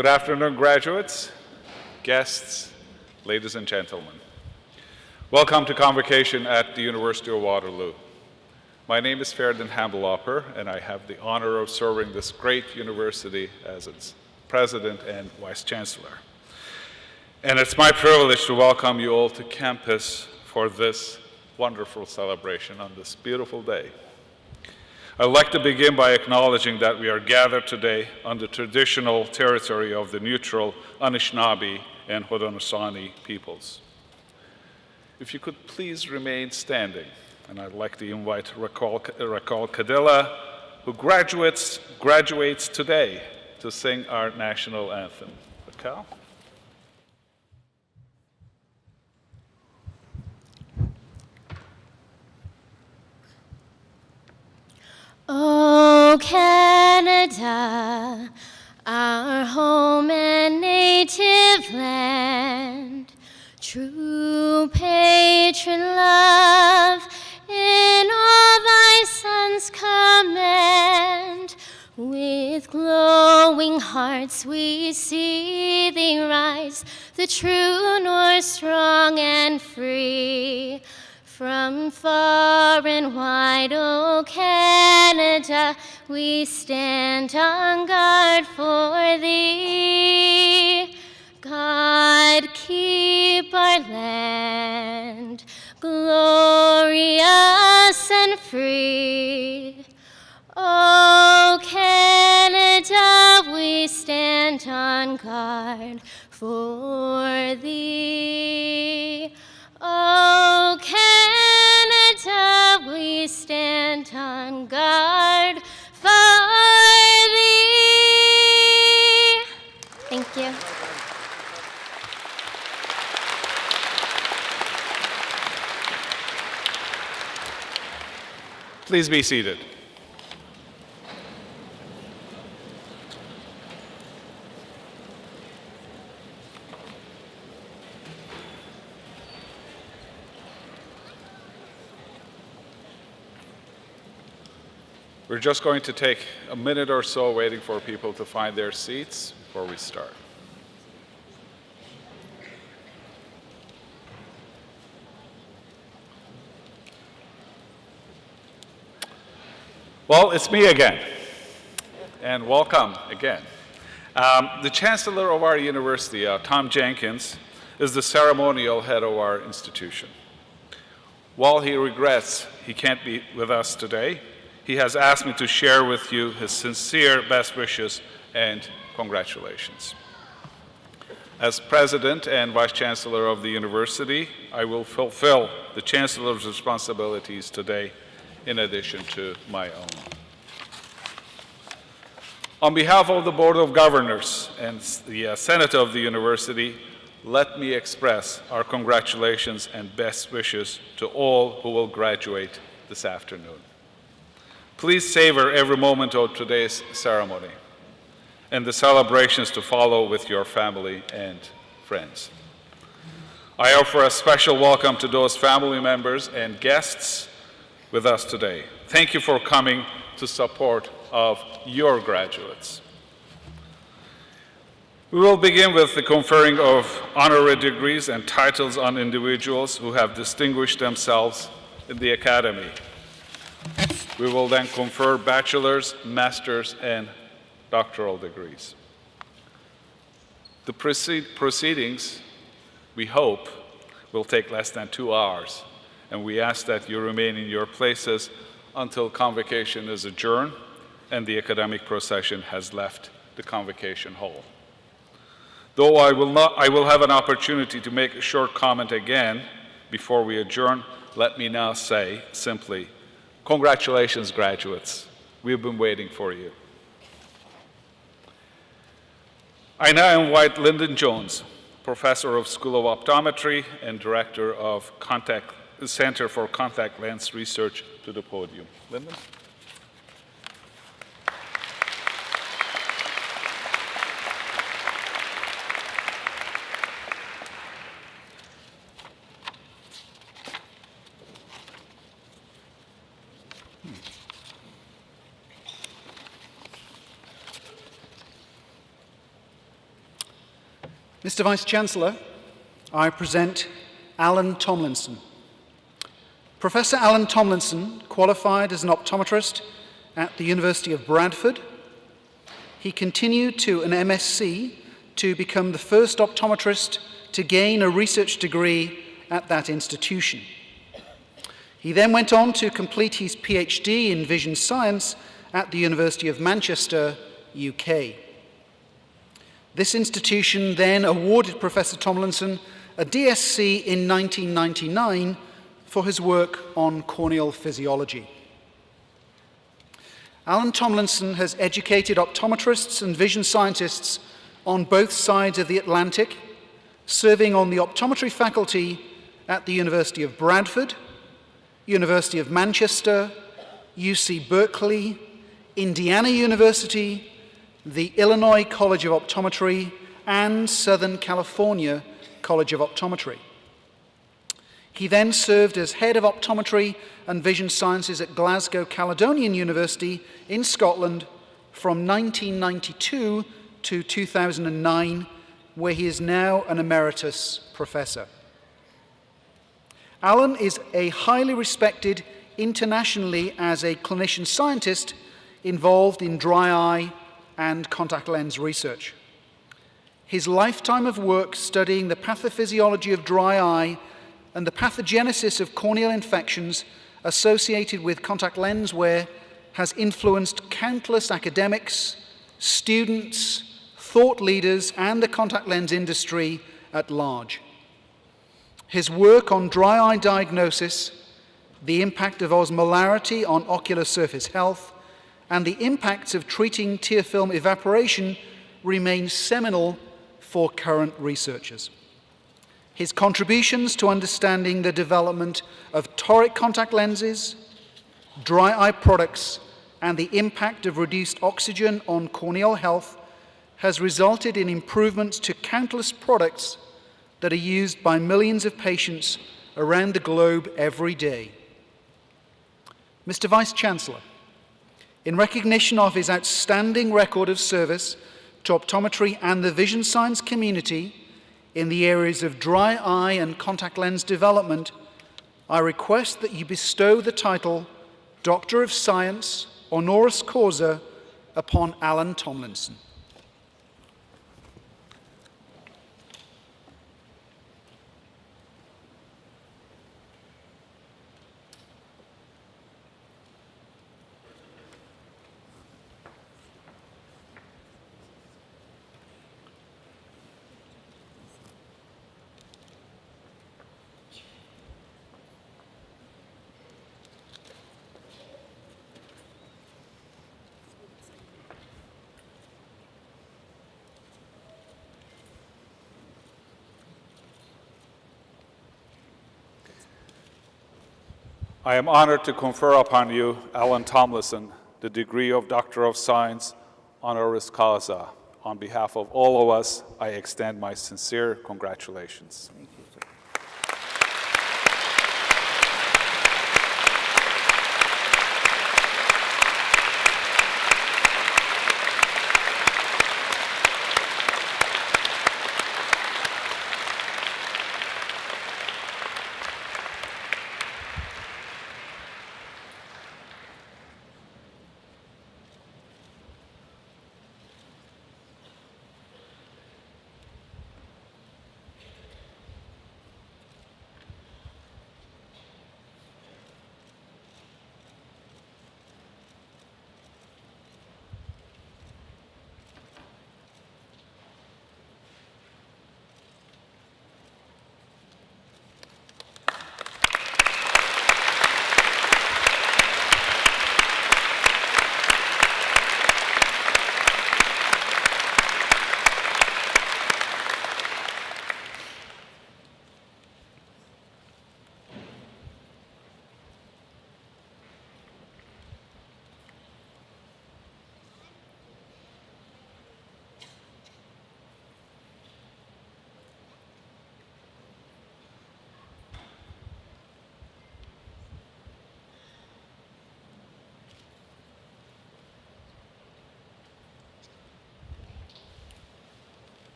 Good afternoon, graduates, guests, ladies and gentlemen. Welcome to Convocation at the University of Waterloo. My name is Ferdinand Hambeloper, and I have the honor of serving this great university as its president and vice chancellor. And it's my privilege to welcome you all to campus for this wonderful celebration on this beautiful day. I'd like to begin by acknowledging that we are gathered today on the traditional territory of the neutral Anishinaabe and Haudenosaunee peoples. If you could please remain standing, and I'd like to invite Rakal Kadilla, who graduates today, to sing our national anthem. Rakal? Oh, Canada, our home and native land, true patron love in all thy sons command. With glowing hearts we see thee rise, the true North strong and free. From far and wide, O Canada, we stand on guard for thee. God, keep our land glorious and free. O Canada, we stand on guard for thee. O Canada, we stand on guard for thee. Thank you. Please be seated. We're just going to take a minute or so waiting for people to find their seats before we start. Well, it's me again, and welcome again. The Chancellor of our university, Tom Jenkins, is the ceremonial head of our institution. While he regrets he can't be with us today, he has asked me to share with you his sincere best wishes and congratulations. As President and Vice Chancellor of the university, I will fulfill the Chancellor's responsibilities today in addition to my own. On behalf of the Board of Governors and the Senate of the university, let me express our congratulations and best wishes to all who will graduate this afternoon. Please savor every moment of today's ceremony and the celebrations to follow with your family and friends. I offer a special welcome to those family members and guests with us today. Thank you for coming to support of your graduates. We will begin with the conferring of honorary degrees and titles on individuals who have distinguished themselves in the academy. We will then confer bachelor's, master's, and doctoral degrees. The proceedings, we hope, will take less than 2 hours, and we ask that you remain in your places until convocation is adjourned and the academic procession has left the convocation hall. Though I will have an opportunity to make a short comment again before we adjourn, let me now say simply, congratulations, graduates. We've been waiting for you. I now invite Lyndon Jones, Professor of School of Optometry and Director of Center for Contact Lens Research, to the podium. Lyndon? Mr. Vice-Chancellor, I present Alan Tomlinson. Professor Alan Tomlinson qualified as an optometrist at the University of Bradford. He continued to an MSc to become the first optometrist to gain a research degree at that institution. He then went on to complete his PhD in vision science at the University of Manchester, UK. This institution then awarded Professor Tomlinson a DSc in 1999 for his work on corneal physiology. Alan Tomlinson has educated optometrists and vision scientists on both sides of the Atlantic, serving on the optometry faculty at the University of Bradford, University of Manchester, UC Berkeley, Indiana University, the Illinois College of Optometry, and Southern California College of Optometry. He then served as head of optometry and vision sciences at Glasgow Caledonian University in Scotland from 1992 to 2009, where he is now an emeritus professor. Alan is a highly respected internationally as a clinician scientist involved in dry eye and contact lens research. His lifetime of work studying the pathophysiology of dry eye and the pathogenesis of corneal infections associated with contact lens wear has influenced countless academics, students, thought leaders, and the contact lens industry at large. His work on dry eye diagnosis, the impact of osmolarity on ocular surface health, and the impacts of treating tear film evaporation remains seminal for current researchers. His contributions to understanding the development of toric contact lenses, dry eye products, and the impact of reduced oxygen on corneal health has resulted in improvements to countless products that are used by millions of patients around the globe every day. Mr. Vice-Chancellor, in recognition of his outstanding record of service to optometry and the vision science community in the areas of dry eye and contact lens development, I request that you bestow the title Doctor of Science, honoris causa, upon Alan Tomlinson. I am honored to confer upon you, Alan Tomlinson, the degree of Doctor of Science, honoris causa. On behalf of all of us, I extend my sincere congratulations. Thank you, sir.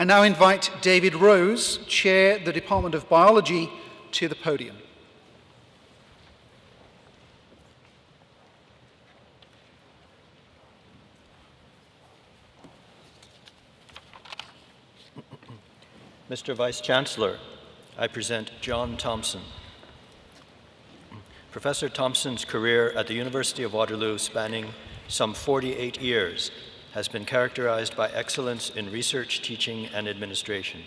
I now invite David Rose, Chair, the Department of Biology, to the podium. Mr. Vice-Chancellor, I present John Thompson. Professor Thompson's career at the University of Waterloo, spanning some 48 years, has been characterized by excellence in research, teaching, and administration.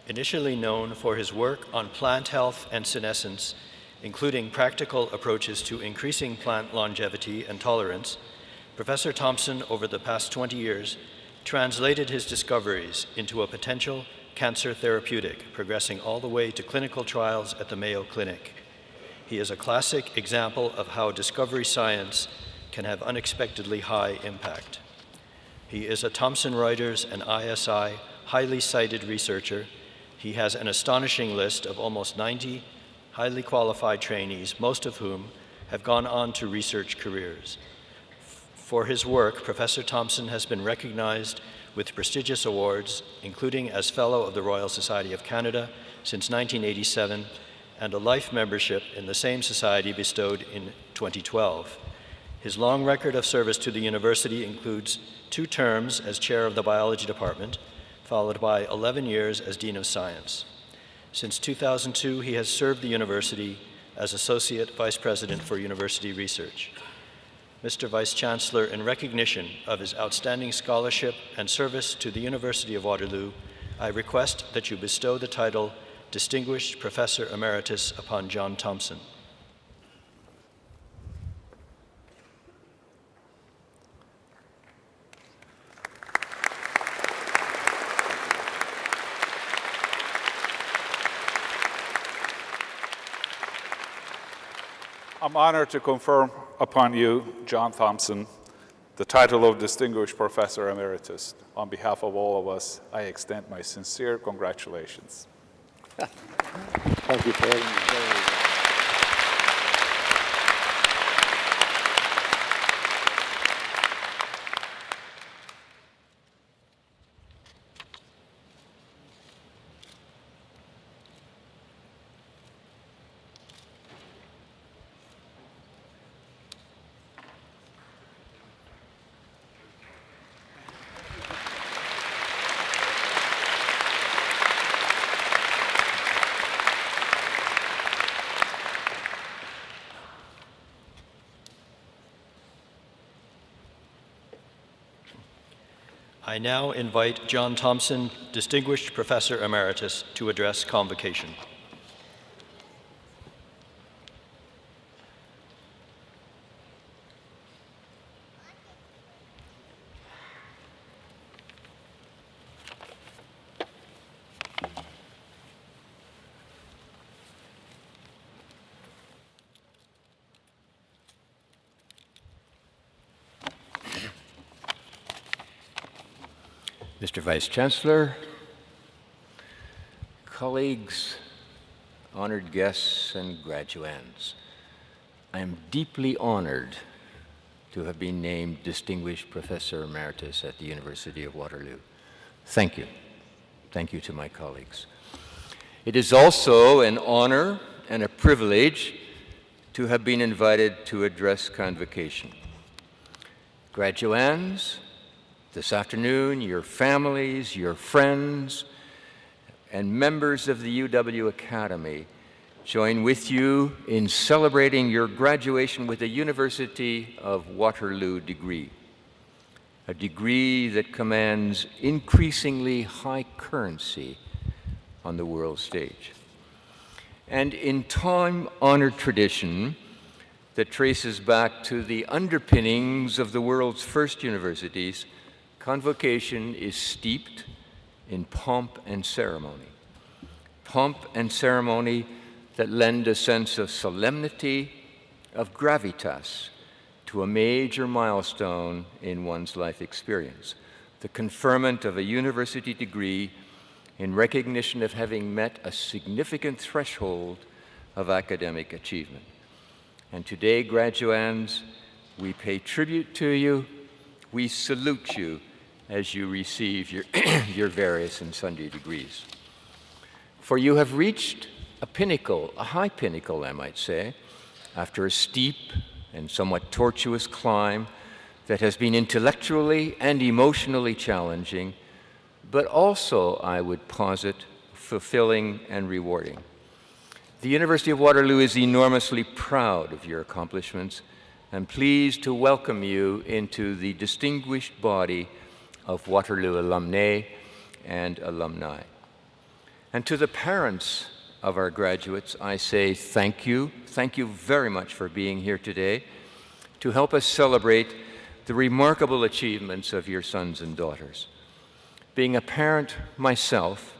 Initially known for his work on plant health and senescence, including practical approaches to increasing plant longevity and tolerance, Professor Thompson, over the past 20 years, translated his discoveries into a potential cancer therapeutic, progressing all the way to clinical trials at the Mayo Clinic. He is a classic example of how discovery science can have unexpectedly high impact. He is a Thomson Reuters and ISI highly cited researcher. He has an astonishing list of almost 90 highly qualified trainees, most of whom have gone on to research careers. For his work, Professor Thompson has been recognized with prestigious awards, including as Fellow of the Royal Society of Canada since 1987, and a life membership in the same society bestowed in 2012. His long record of service to the university includes 2 terms as chair of the biology department, followed by 11 years as Dean of Science. Since 2002, he has served the university as Associate Vice President for University Research. Mr. Vice-Chancellor, in recognition of his outstanding scholarship and service to the University of Waterloo, I request that you bestow the title Distinguished Professor Emeritus upon John Thompson. I'm honored to confer upon you, John Thompson, the title of Distinguished Professor Emeritus. On behalf of all of us, I extend my sincere congratulations. Thank you for having me. I now invite John Thompson, Distinguished Professor Emeritus, to address Convocation. Mr. Vice-Chancellor, colleagues, honored guests, and graduands, I am deeply honored to have been named Distinguished Professor Emeritus at the University of Waterloo. Thank you. Thank you to my colleagues. It is also an honor and a privilege to have been invited to address Convocation. Graduands, this afternoon, your families, your friends, and members of the UW Academy join with you in celebrating your graduation with a University of Waterloo degree, a degree that commands increasingly high currency on the world stage. And in time-honored tradition that traces back to the underpinnings of the world's first universities, Convocation is steeped in pomp and ceremony. Pomp and ceremony that lend a sense of solemnity, of gravitas, to a major milestone in one's life experience, the conferment of a university degree in recognition of having met a significant threshold of academic achievement. And today, graduands, we pay tribute to you, we salute you, as you receive your, your various and sundry degrees. For you have reached a pinnacle, a high pinnacle, I might say, after a steep and somewhat tortuous climb that has been intellectually and emotionally challenging, but also, I would posit, fulfilling and rewarding. The University of Waterloo is enormously proud of your accomplishments and pleased to welcome you into the distinguished body of Waterloo alumnae and alumni. And to the parents of our graduates, I say thank you. Thank you very much for being here today to help us celebrate the remarkable achievements of your sons and daughters. Being a parent myself,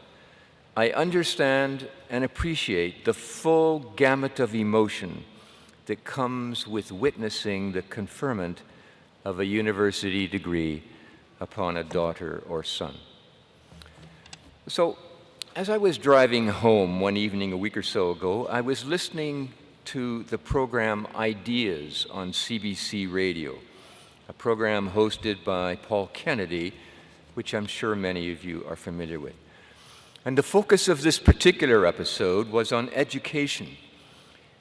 I understand and appreciate the full gamut of emotion that comes with witnessing the conferment of a university degree upon a daughter or son. So, as I was driving home one evening a week or so ago, I was listening to the program Ideas on CBC Radio, a program hosted by Paul Kennedy, which I'm sure many of you are familiar with. And the focus of this particular episode was on education,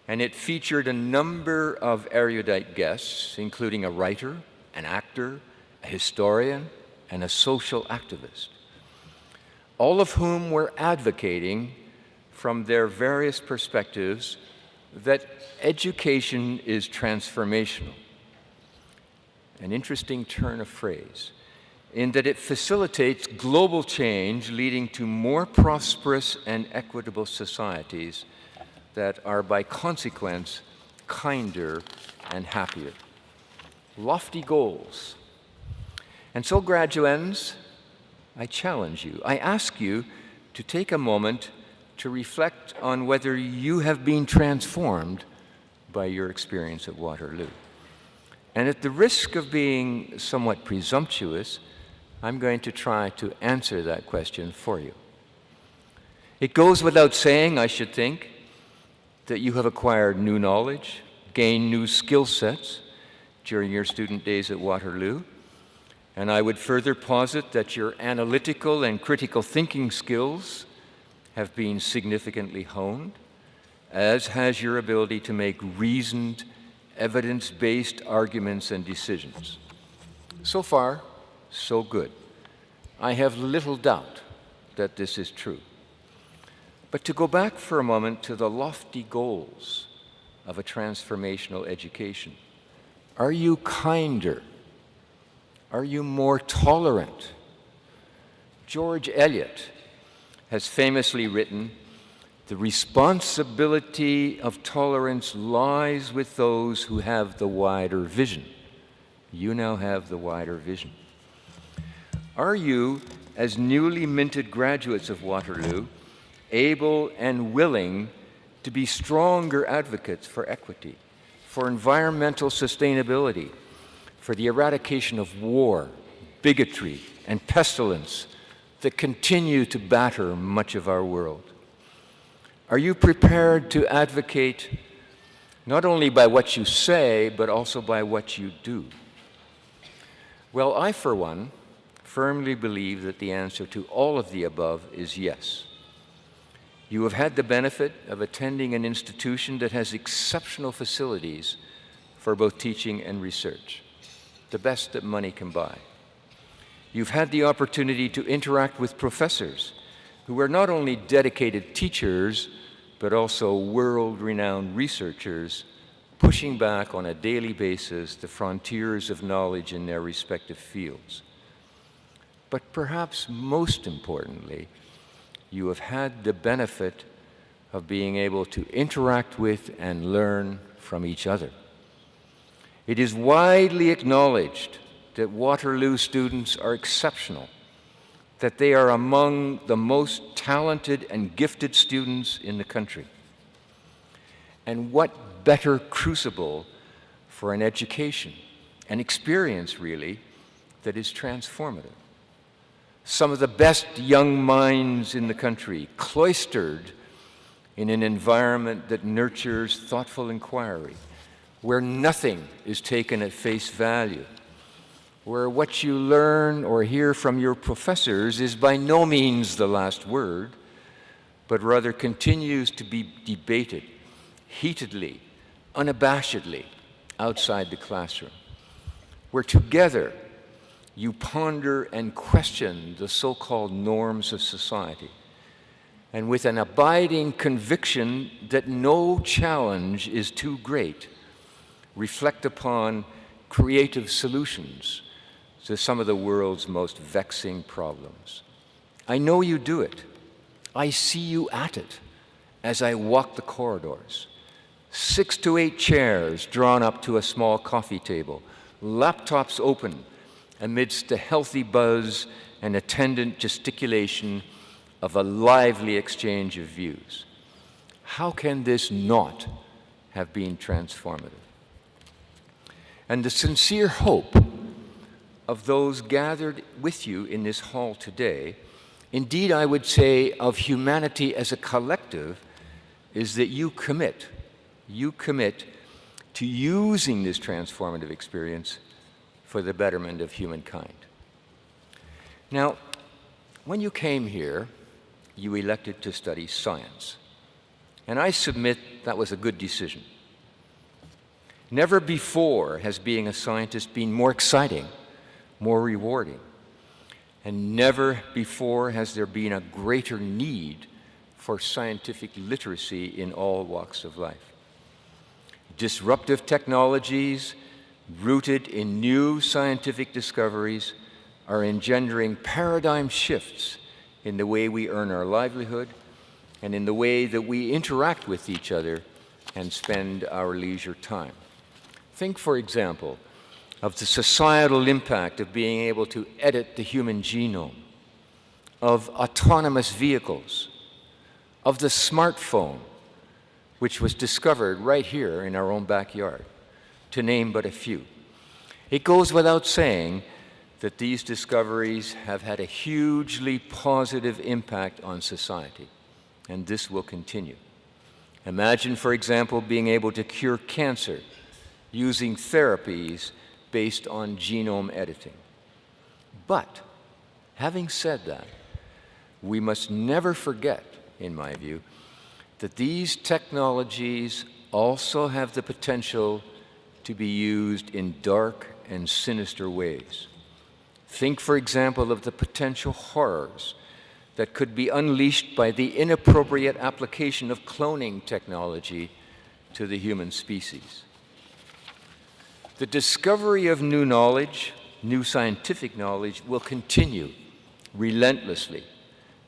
and it featured a number of erudite guests, including a writer, an actor, a historian, and a social activist, all of whom were advocating from their various perspectives that education is transformational. An interesting turn of phrase, in that it facilitates global change leading to more prosperous and equitable societies that are by consequence kinder and happier. Lofty goals. And so, graduands, I challenge you, I ask you to take a moment to reflect on whether you have been transformed by your experience at Waterloo. And at the risk of being somewhat presumptuous, I'm going to try to answer that question for you. It goes without saying, I should think, that you have acquired new knowledge, gained new skill sets during your student days at Waterloo, and I would further posit that your analytical and critical thinking skills have been significantly honed, as has your ability to make reasoned, evidence-based arguments and decisions. So far, so good. I have little doubt that this is true. But to go back for a moment to the lofty goals of a transformational education, are you kinder? Are you more tolerant? George Eliot has famously written, "The responsibility of tolerance lies with those who have the wider vision." You now have the wider vision. Are you, as newly minted graduates of Waterloo, able and willing to be stronger advocates for equity, for environmental sustainability, for the eradication of war, bigotry, and pestilence that continue to batter much of our world? Are you prepared to advocate not only by what you say, but also by what you do? Well, I, for one, firmly believe that the answer to all of the above is yes. You have had the benefit of attending an institution that has exceptional facilities for both teaching and research, the best that money can buy. You've had the opportunity to interact with professors who are not only dedicated teachers, but also world-renowned researchers pushing back on a daily basis the frontiers of knowledge in their respective fields. But perhaps most importantly, you have had the benefit of being able to interact with and learn from each other. It is widely acknowledged that Waterloo students are exceptional, that they are among the most talented and gifted students in the country. And what better crucible for an education, an experience really, that is transformative. Some of the best young minds in the country, cloistered in an environment that nurtures thoughtful inquiry, where nothing is taken at face value, where what you learn or hear from your professors is by no means the last word, but rather continues to be debated heatedly, unabashedly outside the classroom, where together you ponder and question the so-called norms of society, and with an abiding conviction that no challenge is too great, reflect upon creative solutions to some of the world's most vexing problems. I know you do it. I see you at it as I walk the corridors. 6 to 8 chairs drawn up to a small coffee table, laptops open amidst the healthy buzz and attendant gesticulation of a lively exchange of views. How can this not have been transformative? And the sincere hope of those gathered with you in this hall today, indeed I would say of humanity as a collective, is that you commit to using this transformative experience for the betterment of humankind. Now, when you came here, you elected to study science. And I submit that was a good decision. Never before has being a scientist been more exciting, more rewarding. And never before has there been a greater need for scientific literacy in all walks of life. Disruptive technologies rooted in new scientific discoveries are engendering paradigm shifts in the way we earn our livelihood and in the way that we interact with each other and spend our leisure time. Think, for example, of the societal impact of being able to edit the human genome, of autonomous vehicles, of the smartphone, which was discovered right here in our own backyard, to name but a few. It goes without saying that these discoveries have had a hugely positive impact on society, and this will continue. Imagine, for example, being able to cure cancer using therapies based on genome editing. But, having said that, we must never forget, in my view, that these technologies also have the potential to be used in dark and sinister ways. Think, for example, of the potential horrors that could be unleashed by the inappropriate application of cloning technology to the human species. The discovery of new knowledge, new scientific knowledge, will continue relentlessly.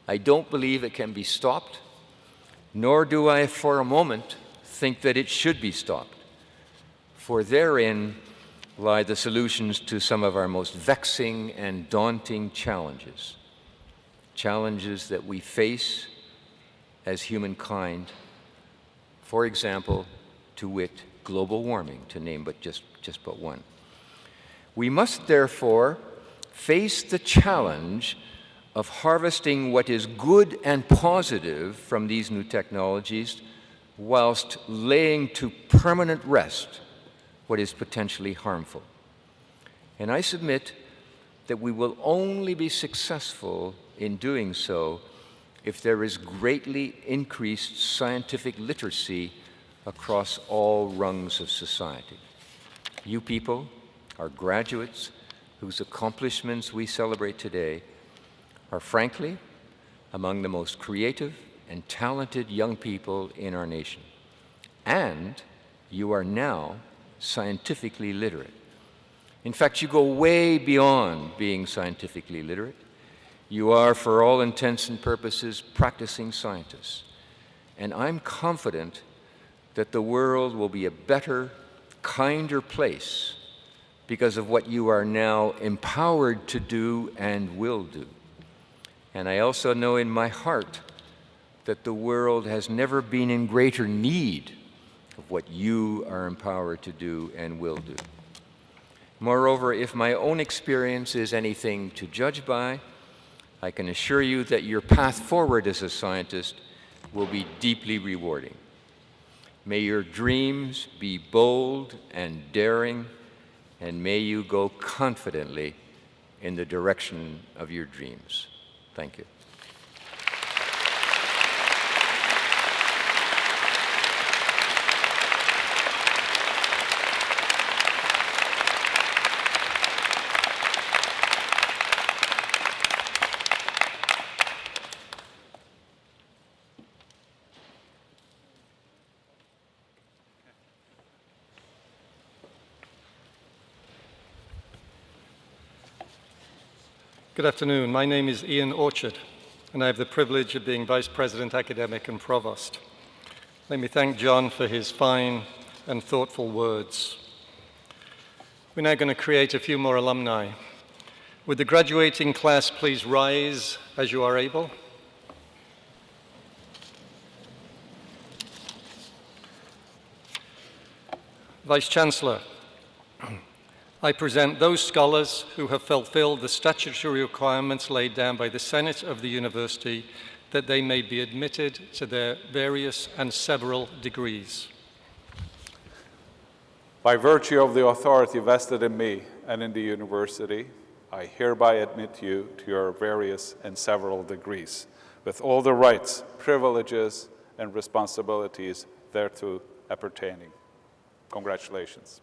I don't believe it can be stopped, nor do I for a moment think that it should be stopped, for therein lie the solutions to some of our most vexing and daunting challenges, challenges that we face as humankind, for example, to wit, global warming, to name but just but one. We must therefore face the challenge of harvesting what is good and positive from these new technologies whilst laying to permanent rest what is potentially harmful. And I submit that we will only be successful in doing so if there is greatly increased scientific literacy across all rungs of society. You people, our graduates, whose accomplishments we celebrate today, are frankly among the most creative and talented young people in our nation. And you are now scientifically literate. In fact, you go way beyond being scientifically literate. You are, for all intents and purposes, practicing scientists. And I'm confident that the world will be a better, kinder place because of what you are now empowered to do and will do. And I also know in my heart that the world has never been in greater need of what you are empowered to do and will do. Moreover, if my own experience is anything to judge by, I can assure you that your path forward as a scientist will be deeply rewarding. May your dreams be bold and daring, and may you go confidently in the direction of your dreams. Thank you. Good afternoon. My name is Ian Orchard, and I have the privilege of being Vice President Academic and Provost. Let me thank John for his fine and thoughtful words. We're now going to create a few more alumni. Would the graduating class please rise as you are able? Vice Chancellor, I present those scholars who have fulfilled the statutory requirements laid down by the Senate of the University that they may be admitted to their various and several degrees. By virtue of the authority vested in me and in the University, I hereby admit you to your various and several degrees, with all the rights, privileges, and responsibilities thereto appertaining. Congratulations.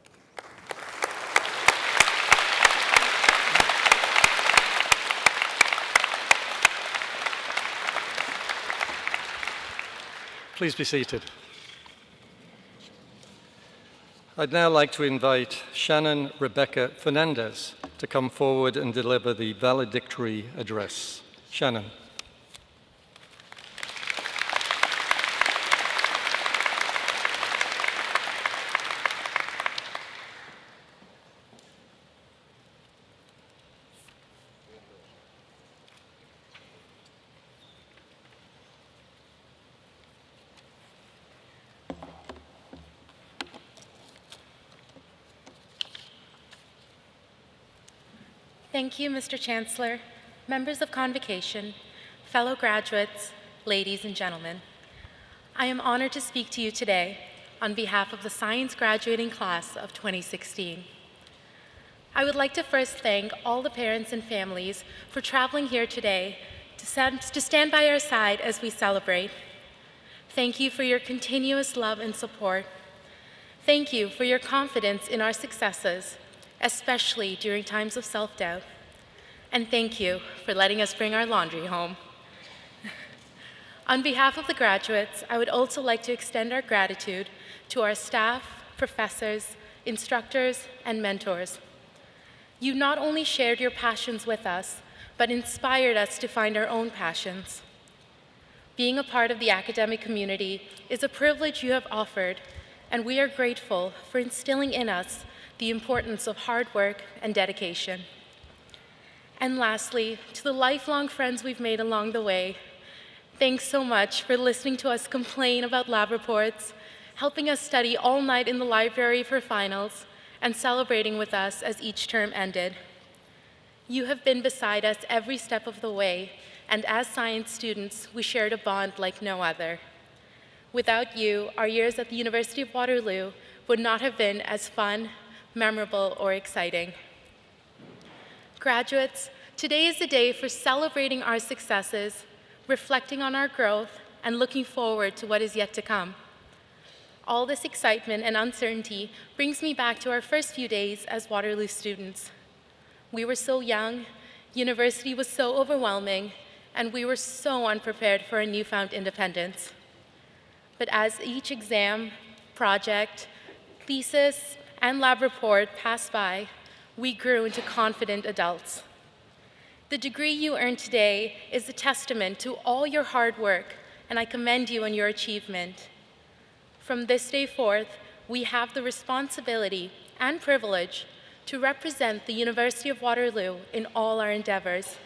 Please be seated. I'd now like to invite Shannon Rebecca Fernandez to come forward and deliver the valedictory address. Shannon. Thank you, Mr. Chancellor, members of Convocation, fellow graduates, ladies and gentlemen. I am honored to speak to you today on behalf of the Science graduating class of 2016. I would like to first thank all the parents and families for traveling here today to stand by our side as we celebrate. Thank you for your continuous love and support. Thank you for your confidence in our successes, especially during times of self-doubt. And thank you for letting us bring our laundry home. On behalf of the graduates, I would also like to extend our gratitude to our staff, professors, instructors, and mentors. You not only shared your passions with us, but inspired us to find our own passions. Being a part of the academic community is a privilege you have offered, and we are grateful for instilling in us the importance of hard work and dedication. And lastly, to the lifelong friends we've made along the way, thanks so much for listening to us complain about lab reports, helping us study all night in the library for finals, and celebrating with us as each term ended. You have been beside us every step of the way, and as science students, we shared a bond like no other. Without you, our years at the University of Waterloo would not have been as fun, memorable, or exciting. Graduates, today is the day for celebrating our successes, reflecting on our growth, and looking forward to what is yet to come. All this excitement and uncertainty brings me back to our first few days as Waterloo students. We were so young, university was so overwhelming, and we were so unprepared for a newfound independence. But as each exam, project, thesis, and lab report passed by, we grew into confident adults. The degree you earn today is a testament to all your hard work, and I commend you on your achievement. From this day forth, we have the responsibility and privilege to represent the University of Waterloo in all our endeavors.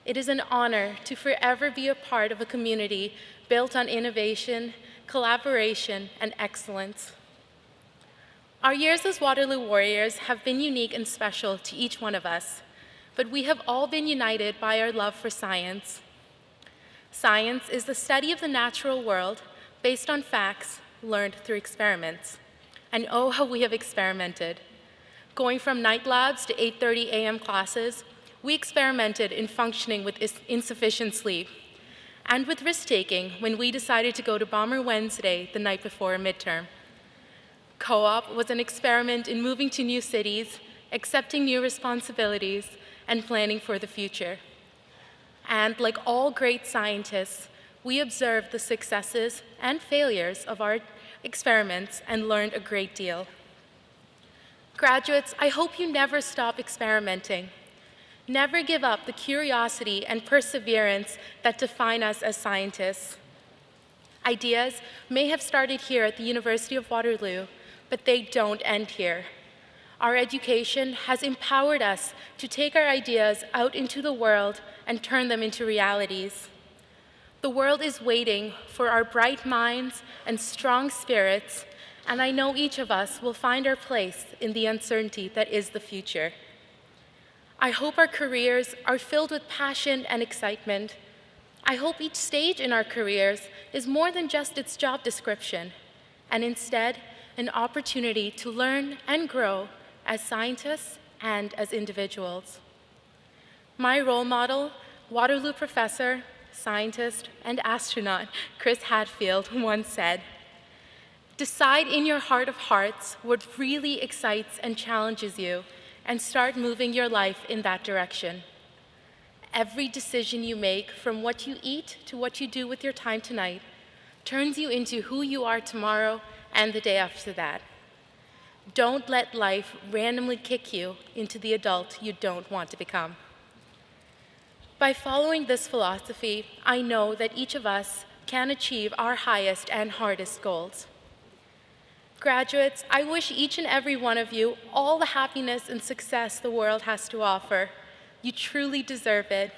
It is an honor to forever be a part of a community built on innovation, collaboration, and excellence. Our years as Waterloo Warriors have been unique and special to each one of us, but we have all been united by our love for science. Science is the study of the natural world based on facts learned through experiments. And oh, how we have experimented. Going from night labs to 8:30 a.m. classes, we experimented in functioning with insufficient sleep and with risk-taking when we decided to go to Bomber Wednesday the night before a midterm. Co-op was an experiment in moving to new cities, accepting new responsibilities, and planning for the future. And like all great scientists, we observed the successes and failures of our experiments and learned a great deal. Graduates, I hope you never stop experimenting. Never give up the curiosity and perseverance that define us as scientists. Ideas may have started here at the University of Waterloo, but they don't end here. Our education has empowered us to take our ideas out into the world and turn them into realities. The world is waiting for our bright minds and strong spirits, and I know each of us will find our place in the uncertainty that is the future. I hope our careers are filled with passion and excitement. I hope each stage in our careers is more than just its job description, and instead, an opportunity to learn and grow as scientists and as individuals. My role model, Waterloo professor, scientist, and astronaut Chris Hadfield once said, "Decide in your heart of hearts what really excites and challenges you, and start moving your life in that direction. Every decision you make, from what you eat to what you do with your time tonight, turns you into who you are tomorrow and the day after that. Don't let life randomly kick you into the adult you don't want to become." By following this philosophy, I know that each of us can achieve our highest and hardest goals. Graduates, I wish each and every one of you all the happiness and success the world has to offer. You truly deserve it,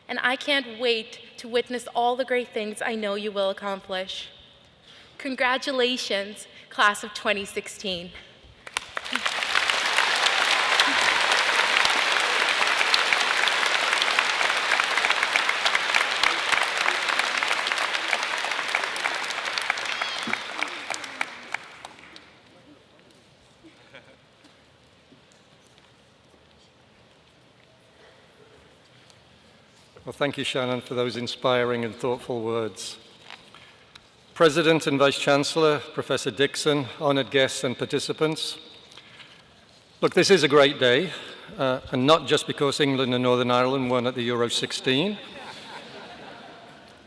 and I can't wait to witness all the great things I know you will accomplish. Congratulations, class of 2016. Well, thank you, Shannon, for those inspiring and thoughtful words. President and Vice-Chancellor, Professor Dixon, honored guests and participants. Look, this is a great day, and not just because England and Northern Ireland won at the Euro 16,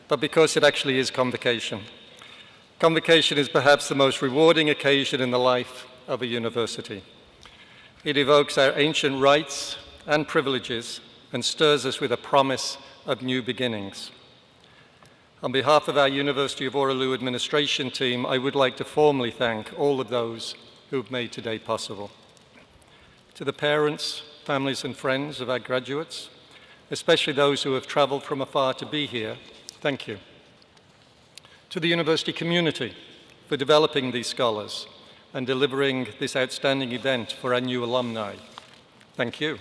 but because it actually is Convocation. Convocation is perhaps the most rewarding occasion in the life of a university. It evokes our ancient rights and privileges and stirs us with a promise of new beginnings. On behalf of our University of Waterloo administration team, I would like to formally thank all of those who have made today possible. To the parents, families, and friends of our graduates, especially those who have traveled from afar to be here, thank you. To the university community for developing these scholars and delivering this outstanding event for our new alumni, thank you.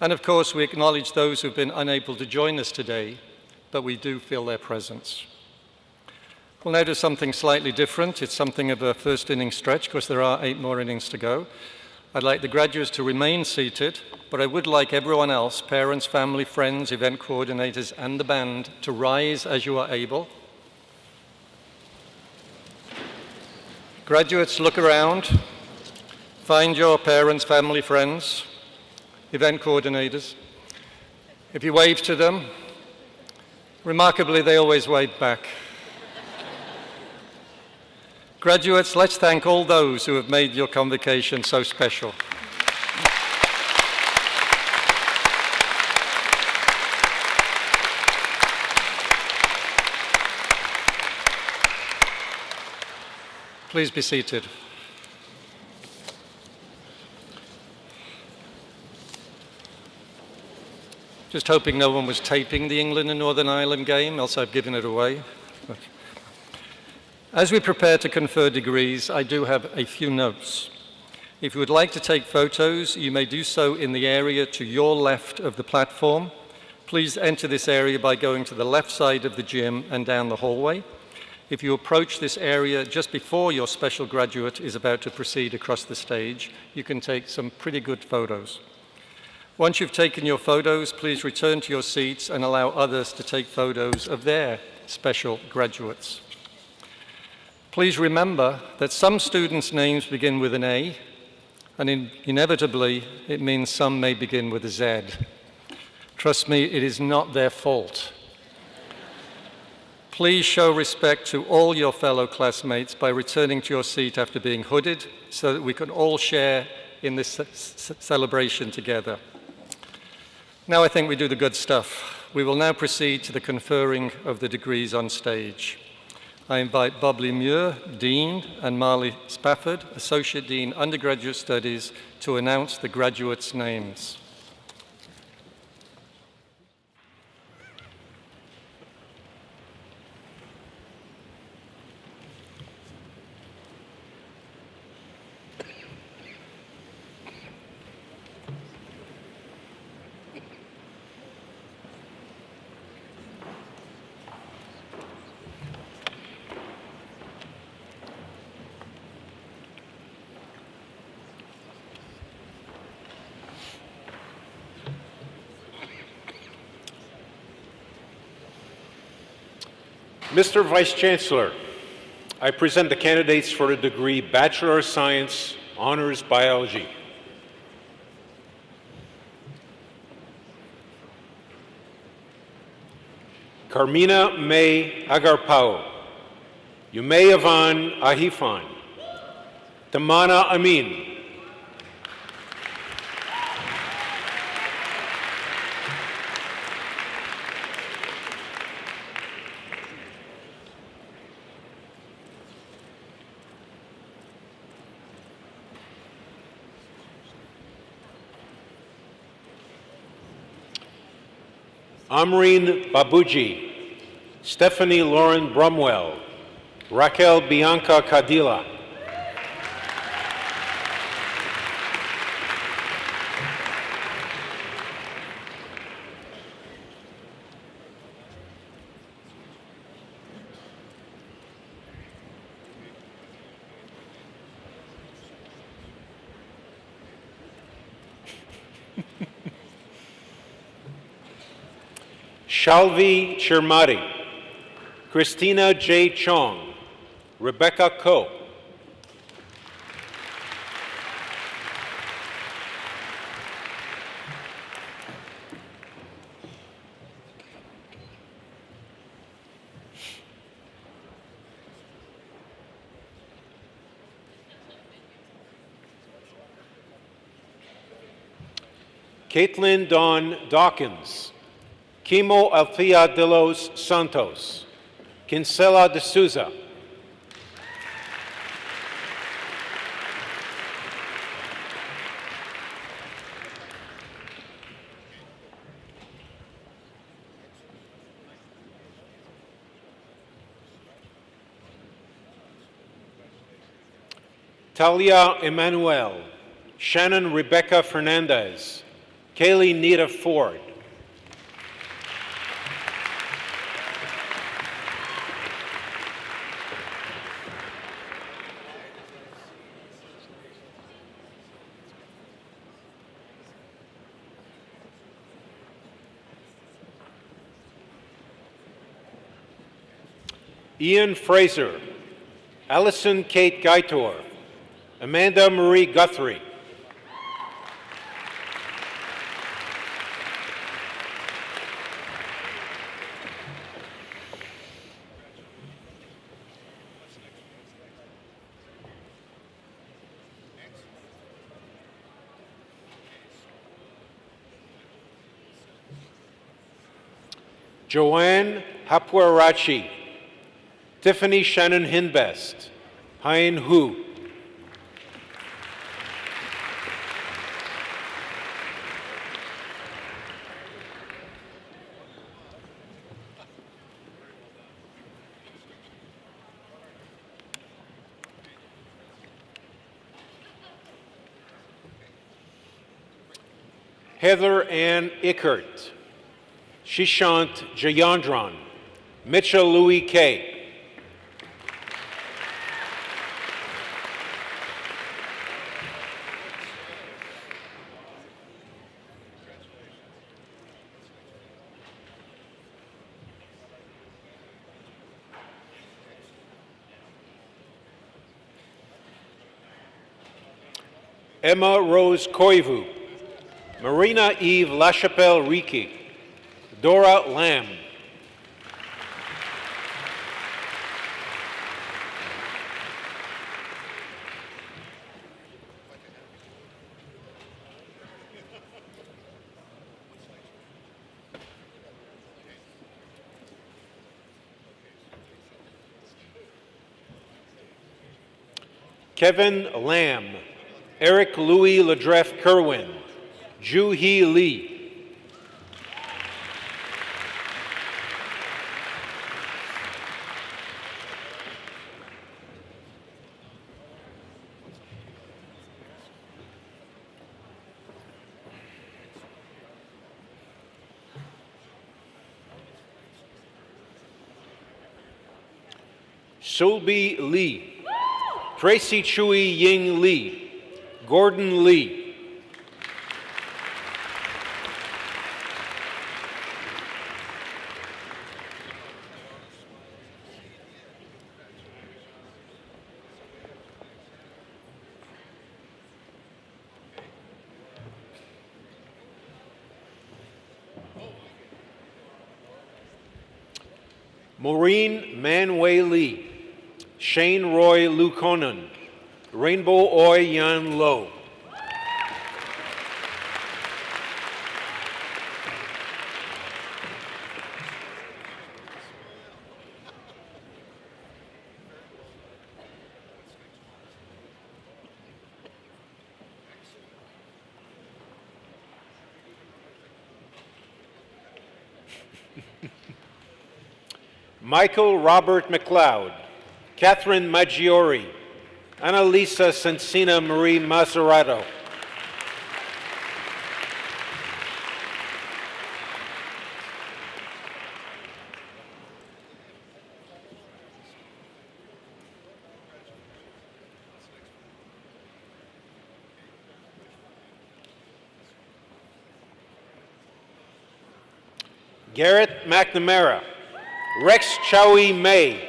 And of course, we acknowledge those who've been unable to join us today, but we do feel their presence. We'll now do something slightly different. It's something of a first inning stretch, because there are 8 more innings to go. I'd like the graduates to remain seated, but I would like everyone else, parents, family, friends, event coordinators, and the band, to rise as you are able. Graduates, look around. Find your parents, family, friends, event coordinators. If you wave to them, remarkably, they always wave back. Graduates, let's thank all those who have made your convocation so special. Please be seated. Just hoping no one was taping the England and Northern Ireland game, else I've given it away. As we prepare to confer degrees, I do have a few notes. If you would like to take photos, you may do so in the area to your left of the platform. Please enter this area by going to the left side of the gym and down the hallway. If you approach this area just before your special graduate is about to proceed across the stage, you can take some pretty good photos. Once you've taken your photos, please return to your seats and allow others to take photos of their special graduates. Please remember that some students' names begin with an A, and inevitably, it means some may begin with a Z. Trust me, it is not their fault. Please show respect to all your fellow classmates by returning to your seat after being hooded so that we can all share in this celebration together. Now I think we do the good stuff. We will now proceed to the conferring of the degrees on stage. I invite Bob Lemieux, Dean, and Marley Spafford, Associate Dean, Undergraduate Studies, to announce the graduates' names. Mr. Vice-Chancellor, I present the candidates for the degree Bachelor of Science, Honors Biology. Carmina May Agarpao, Yumei Avan Ahifan, Tamana Amin, Amreen Babuji, Stephanie Lauren Brumwell, Raquel Bianca Cadilla, Shalvi Chirmati, Christina J. Chong, Rebecca Ko, Caitlin Dawn Dawkins, Kimo Althea de los Santos, Kinsella de Souza, Talia Emanuel, Shannon Rebecca Fernandez, Kaylee Nita Ford, Ian Fraser, Allison Kate Gaitor, Amanda Marie Guthrie, Joanne Hapwarachi, Tiffany Shannon Hinbest, Hein Hu, Heather Ann Ickert, Shishant Jayandran, Mitchell Louis K, Emma Rose Koivu, Marina Eve Lachapelle Riki, Dora Lamb, Kevin Lamb, Eric Louis Ledreff Kerwin, Ju Hee Lee, Sulbi Lee, Tracy Chui Ying Lee, Gordon Lee, Maureen Manway Lee, Shane Roy Lukonen, Rainbow Oi Yan Lo, Michael Robert McLeod, Catherine Maggiore, Annalisa Sensina Marie Mazzarato, Garrett McNamara, Rex Chowie May,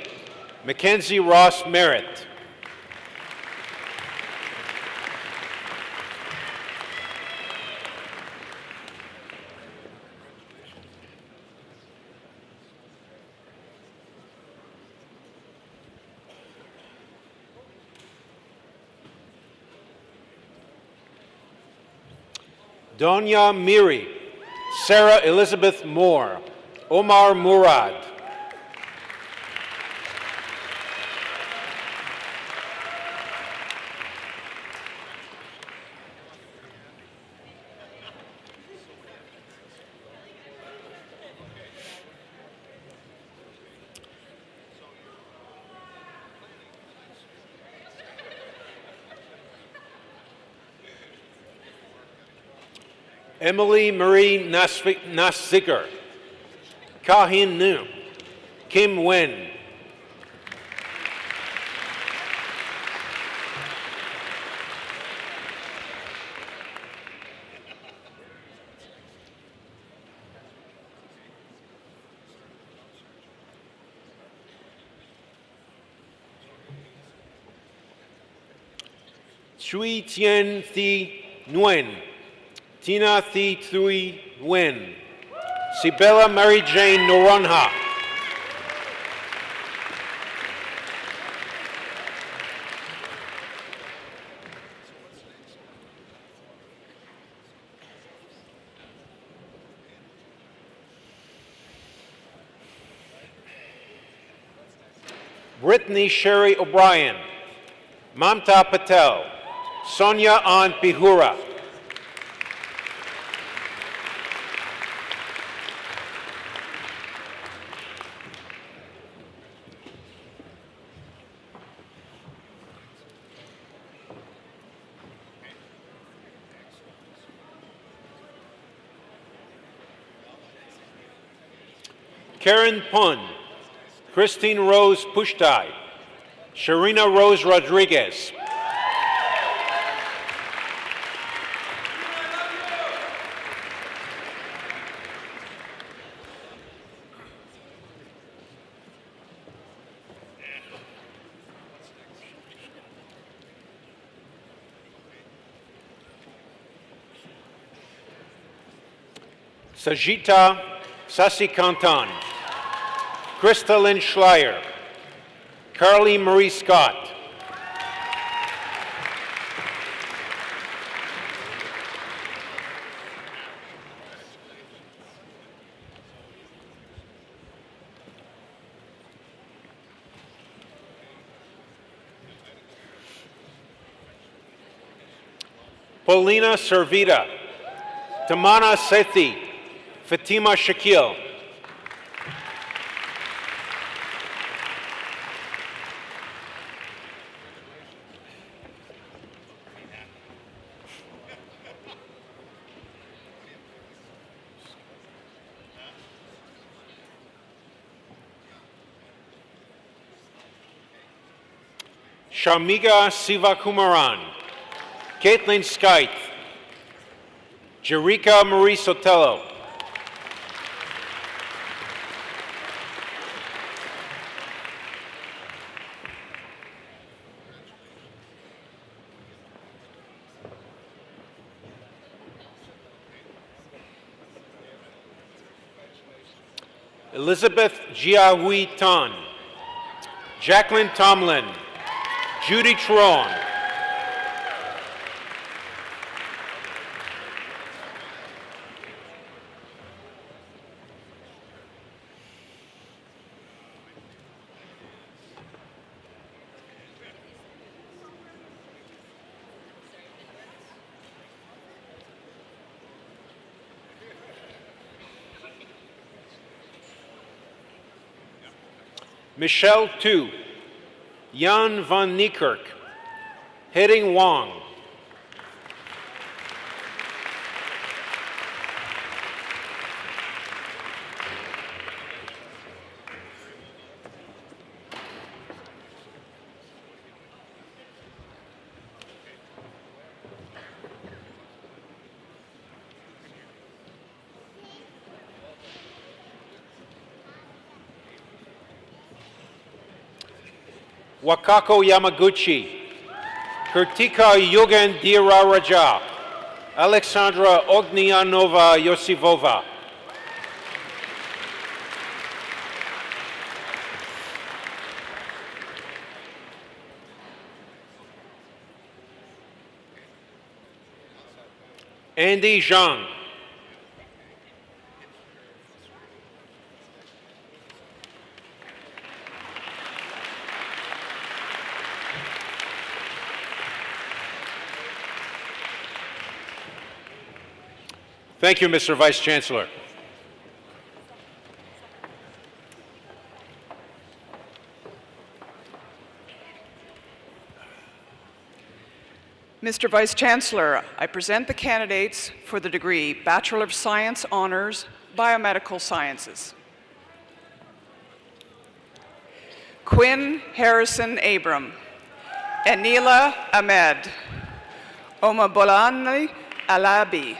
Mackenzie Ross Merritt, Donya Miri, Sarah Elizabeth Moore, Omar Murad, Emily Marie Nasziger, Kahin Nu, Kim Wen, Chui Tien Thi Nguyen, Tina Thi Thuy Nguyen, Sibella Mary Jane Noronha, Brittany Sherry O'Brien, Mamta Patel, Sonia Ann Pihura, Karen Pun, Christine Rose Pushtai, Sharina Rose Rodriguez, Sajita Sasikantan, Krista Schleier, Carly Marie Scott, Paulina Servita, Tamana Sethi, Fatima Shakil, Shamiga Sivakumaran, Caitlin Skythe, Jerika Marie Sotelo, Elizabeth Jiahui Tan, Jacqueline Tomlin, Judy Tron, Michelle Tu, Jan van Niekerk, Heading Wang, Wakako Yamaguchi, Kurtika Yugendira Raja, Alexandra Ognianova Yosivova, Andy Zhang, Thank you, Mr. Vice Chancellor. Mr. Vice Chancellor, I present the candidates for the degree Bachelor of Science Honors, Biomedical Sciences. Quinn Harrison Abram, Anila Ahmed, Omabolani Alabi,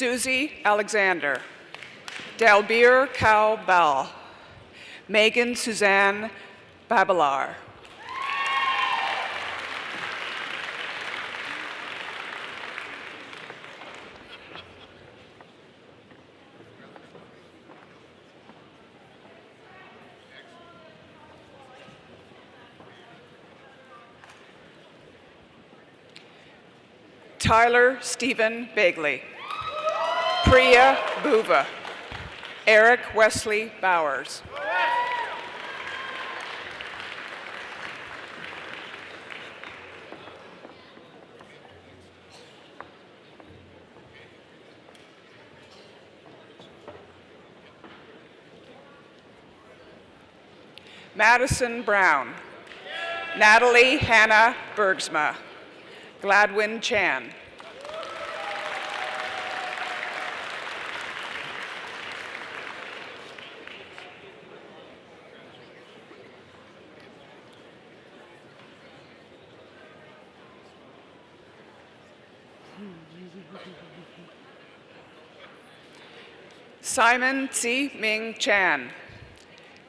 Susie Alexander, Dalbir Kao Bal, Megan Suzanne Babelar, Tyler Stephen Bagley, Priya Buva, Eric Wesley Bowers, Madison Brown, Natalie Hannah Bergsma, Gladwin Chan, Simon Tzi Ming Chan.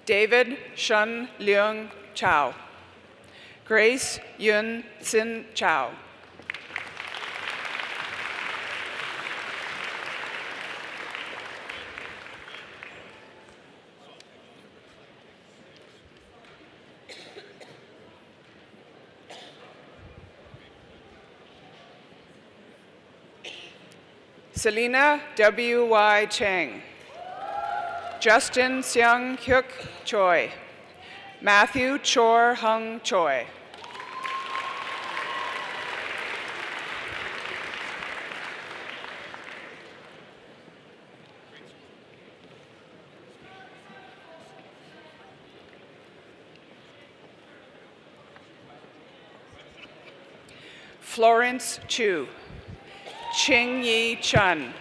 David Shun Leung Chow. Grace Yun Sin Chow. Selena W.Y. Cheng. Justin Seung Hyuk Choi. Matthew Chor Hung Choi. Florence Chu. Ching Yi Chun.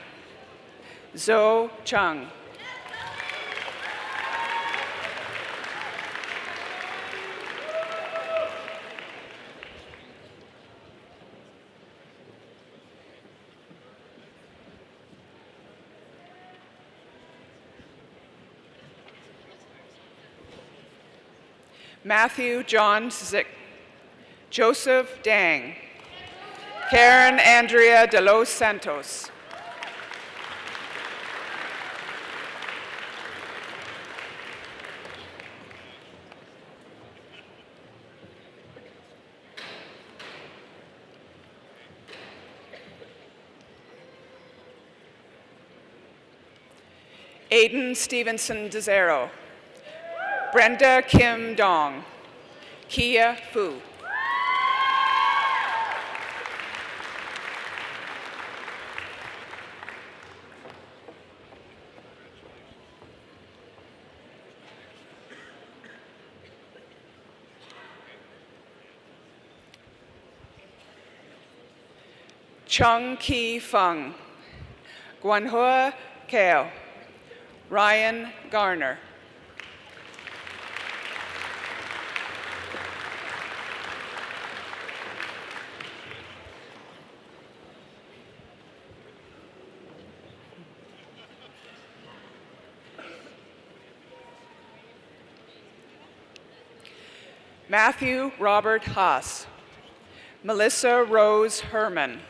Zhou Chung. Matthew John Zick. Joseph Dang. Karen Andrea de los Santos. Aiden Stevenson DeZero. Brenda Kim Dong. Kia Fu. Chung Ki Fung. Guanhua Kao. Ryan Garner. Matthew Robert Haas. Melissa Rose Herman.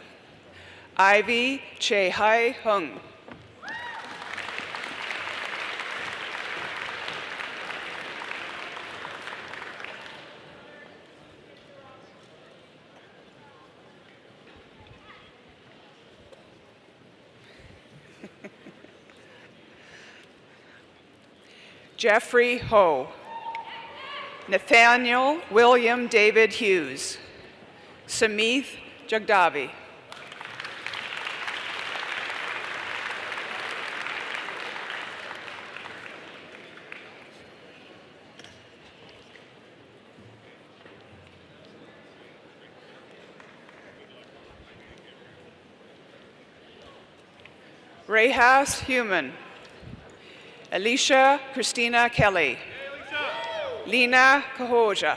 Ivy Che Hai Hung. Jeffrey Ho. Nathaniel William David Hughes. Samith Jagdavi. Rehas Human. Alicia Christina Kelly. Lena Kahoja.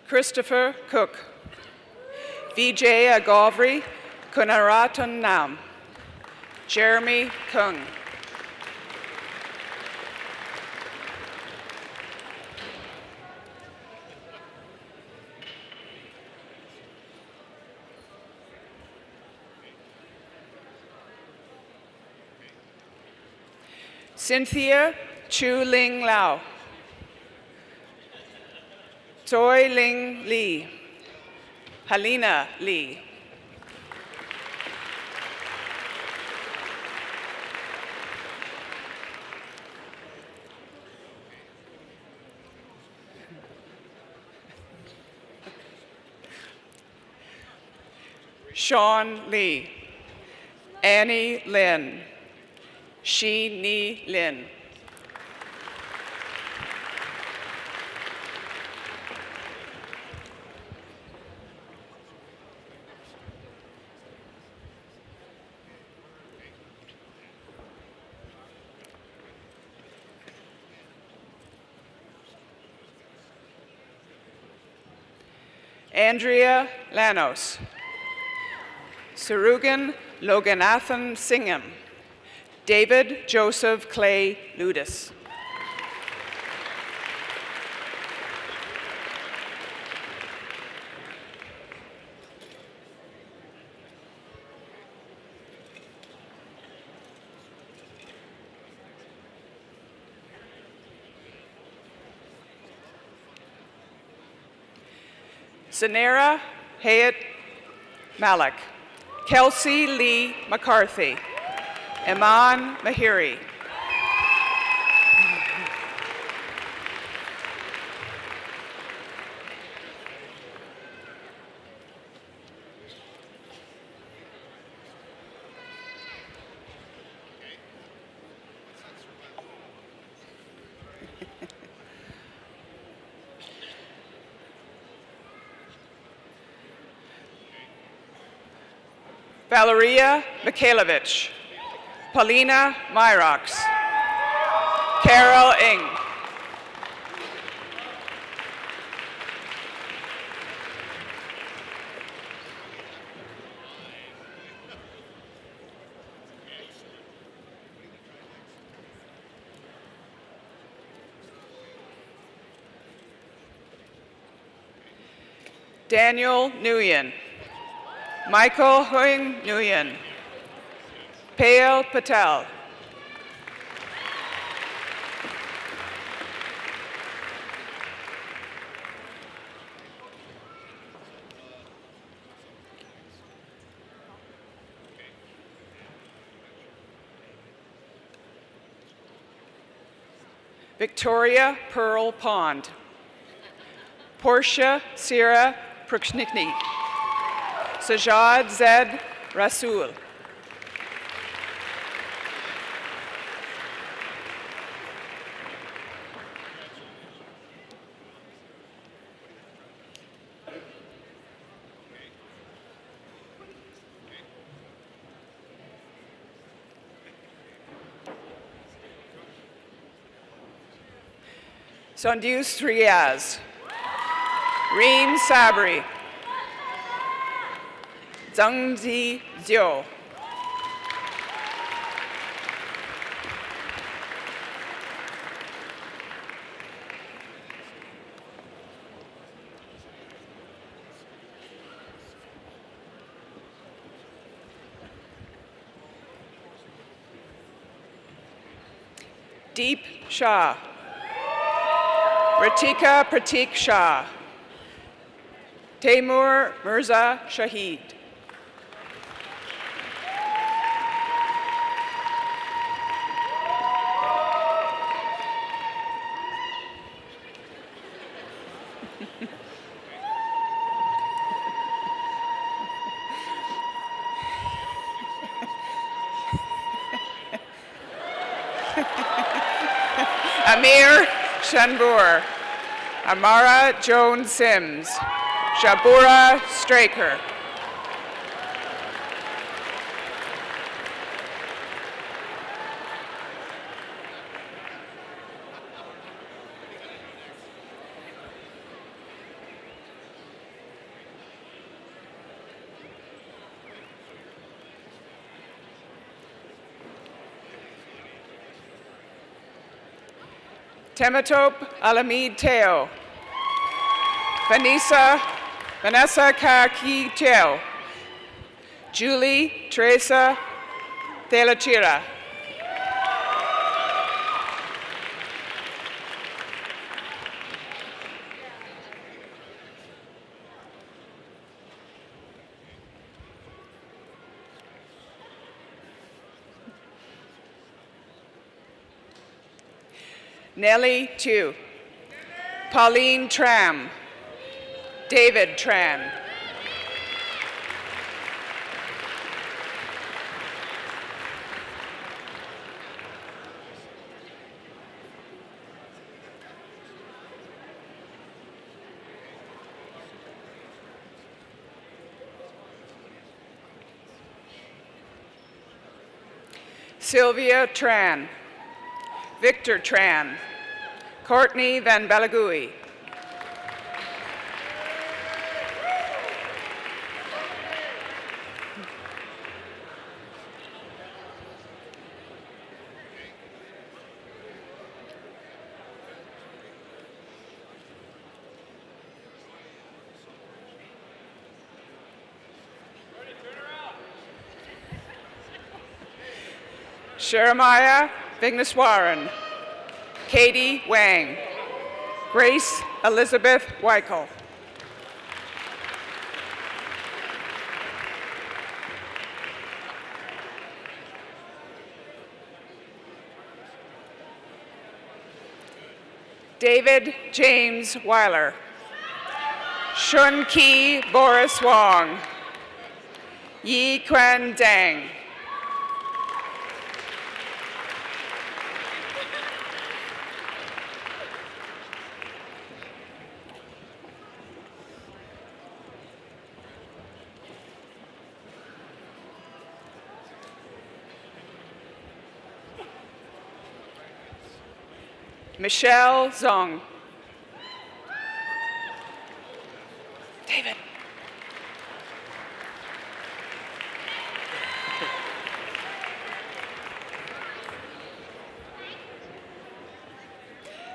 Christopher Cook. Vijay Agavri Kunaratan Nam. Jeremy Kung. Cynthia Chu Ling Lau. Toy Ling Lee. Helena Lee. Sean Lee. Annie Lin. Shi Ni Lin. Andrea Lanos, Sarugan Loganathan Singham, David Joseph Clay Ludis. Zanera Hayat Malik, Kelsey Lee McCarthy, Iman Mahiri. Valeria Mikhailovich, Paulina Myrox, Carol Ing. Daniel Nguyen, Michael Huang Nguyen, Payal Patel. Victoria Pearl Pond, Portia Sierra Prukshnikny, Sajad Zed Rasul. Sandeus Riaz, Reem Sabri, Zhangzi Zhou. Deep Shah, Ratika Pratik Shah, Taimur Mirza Shahid. Amir Shanbur, Amara Joan Sims, Jabura Straker. Tematop Alamid Teo, Vanessa Kaki Teo, Julie Teresa Telachira. Nellie Tu, Pauline Tram, David Tran. Sylvia Tran, Victor Tran, Courtney Van Balagui. Jeremiah Vigneswaran, Katie Wang, Grace Elizabeth Weichel. David James Weiler, Shun Ki Boris Wong, Yi Quan Dang. Michelle Zong. David.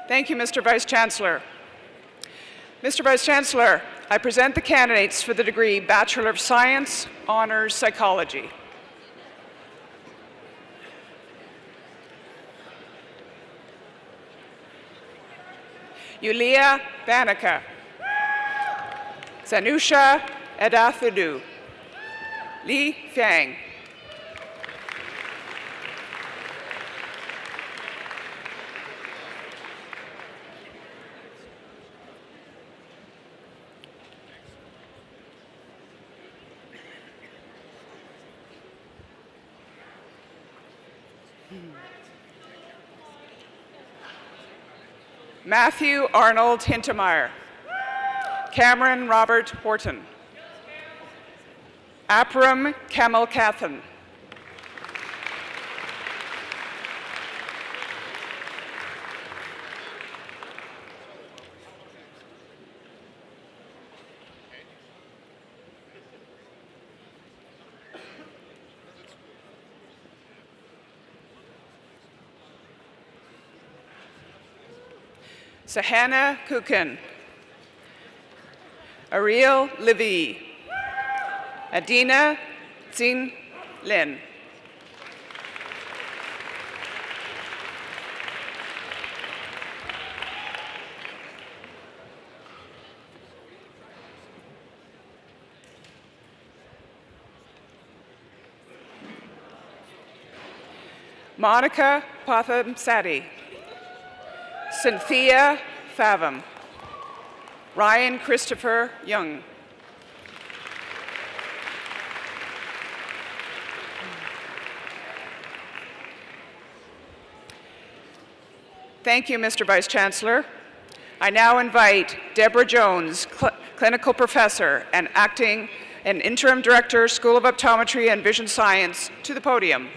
Thank you, Mr. Vice Chancellor. Mr. Vice Chancellor, I present the candidates for the degree Bachelor of Science, Honors Psychology. Yulia Banica, Sanusha Edathudu, Li Fang, Matthew Arnold Hintemeyer, Cameron Robert Horton, Apram Kamal Kathan, Sahana Kukin, Ariel Levy, Adina Xin Lin, Monica Pathamsati, Cynthia Fathom, Ryan Christopher Young, Thank you, Mr. Vice Chancellor. I now invite Deborah Jones, Clinical Professor and Interim Director, School of Optometry and Vision Science, to the podium.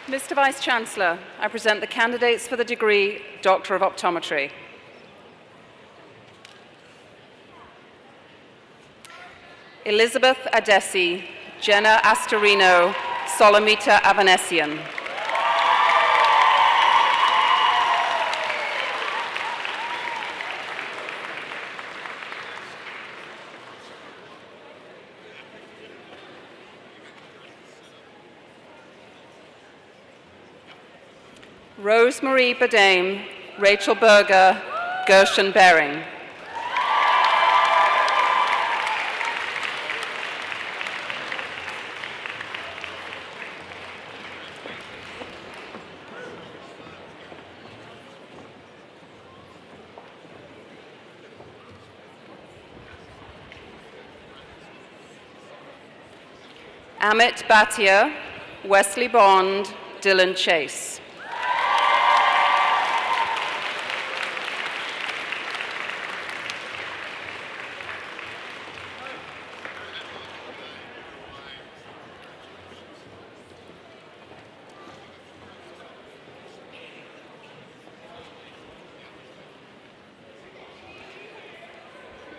Mr. Vice Chancellor, I present the candidates for the degree Doctor of Optometry. Elizabeth Adesi, Jenna Astorino, Solomita Avanesian. Rosemarie Badame, Rachel Berger, Gershon Bering. Amit Bhatia, Wesley Bond, Dylan Chase.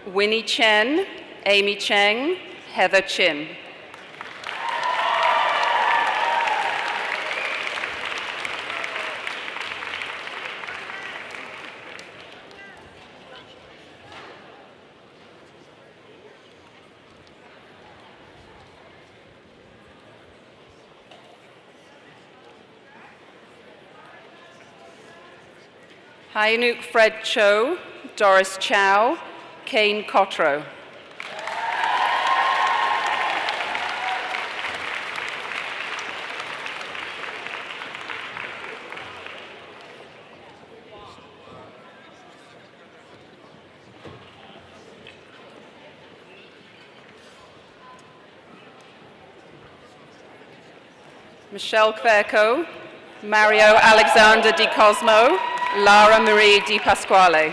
Winnie Chen, Amy Cheng, Heather Chin. Hyanuk Fred Cho, Doris Chow, Kane Cotro. Michelle Kverko, Mario Alexander Di Cosmo, Lara Marie Di Pasquale.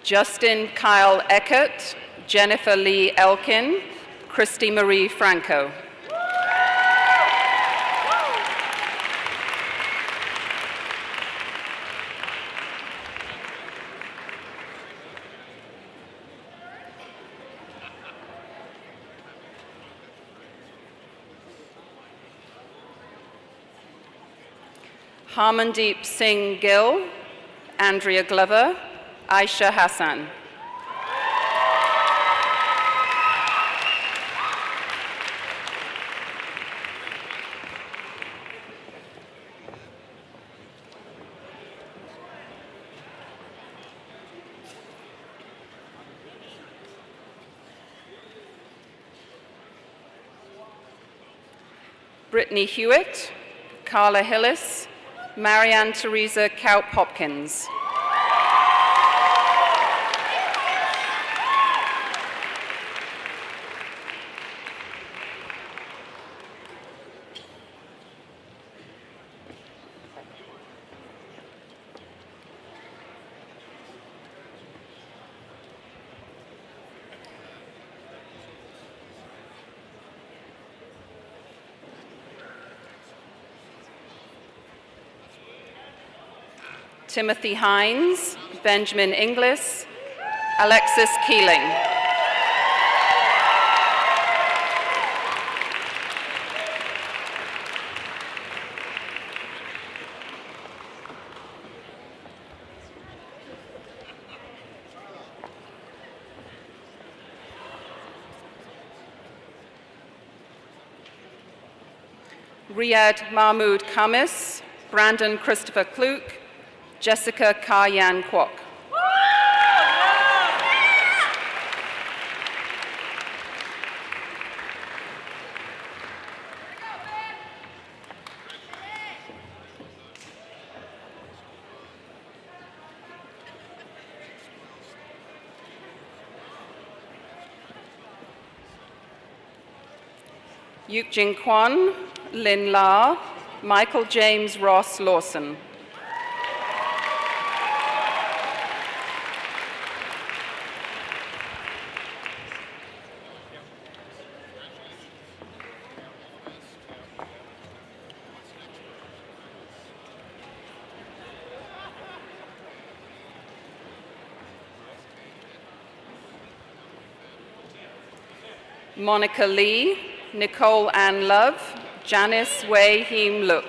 Justin Kyle Eckert, Jennifer Lee Elkin, Christy Marie Franco. Harmandeep Singh Gill, Andrea Glover, Aisha Hassan. Brittany Hewitt, Carla Hillis, Marianne Teresa Kaup-Hopkins. Timothy Hines, Benjamin Inglis, Alexis Keeling. Riyad Mahmood Khamis, Brandon Christopher Kluk, Jessica Ka-Yan Kwok. Yuk Jing Kwan, Lin La, Michael James Ross Lawson. Monica Lee, Nicole Ann Love, Janice Wei Heem Look.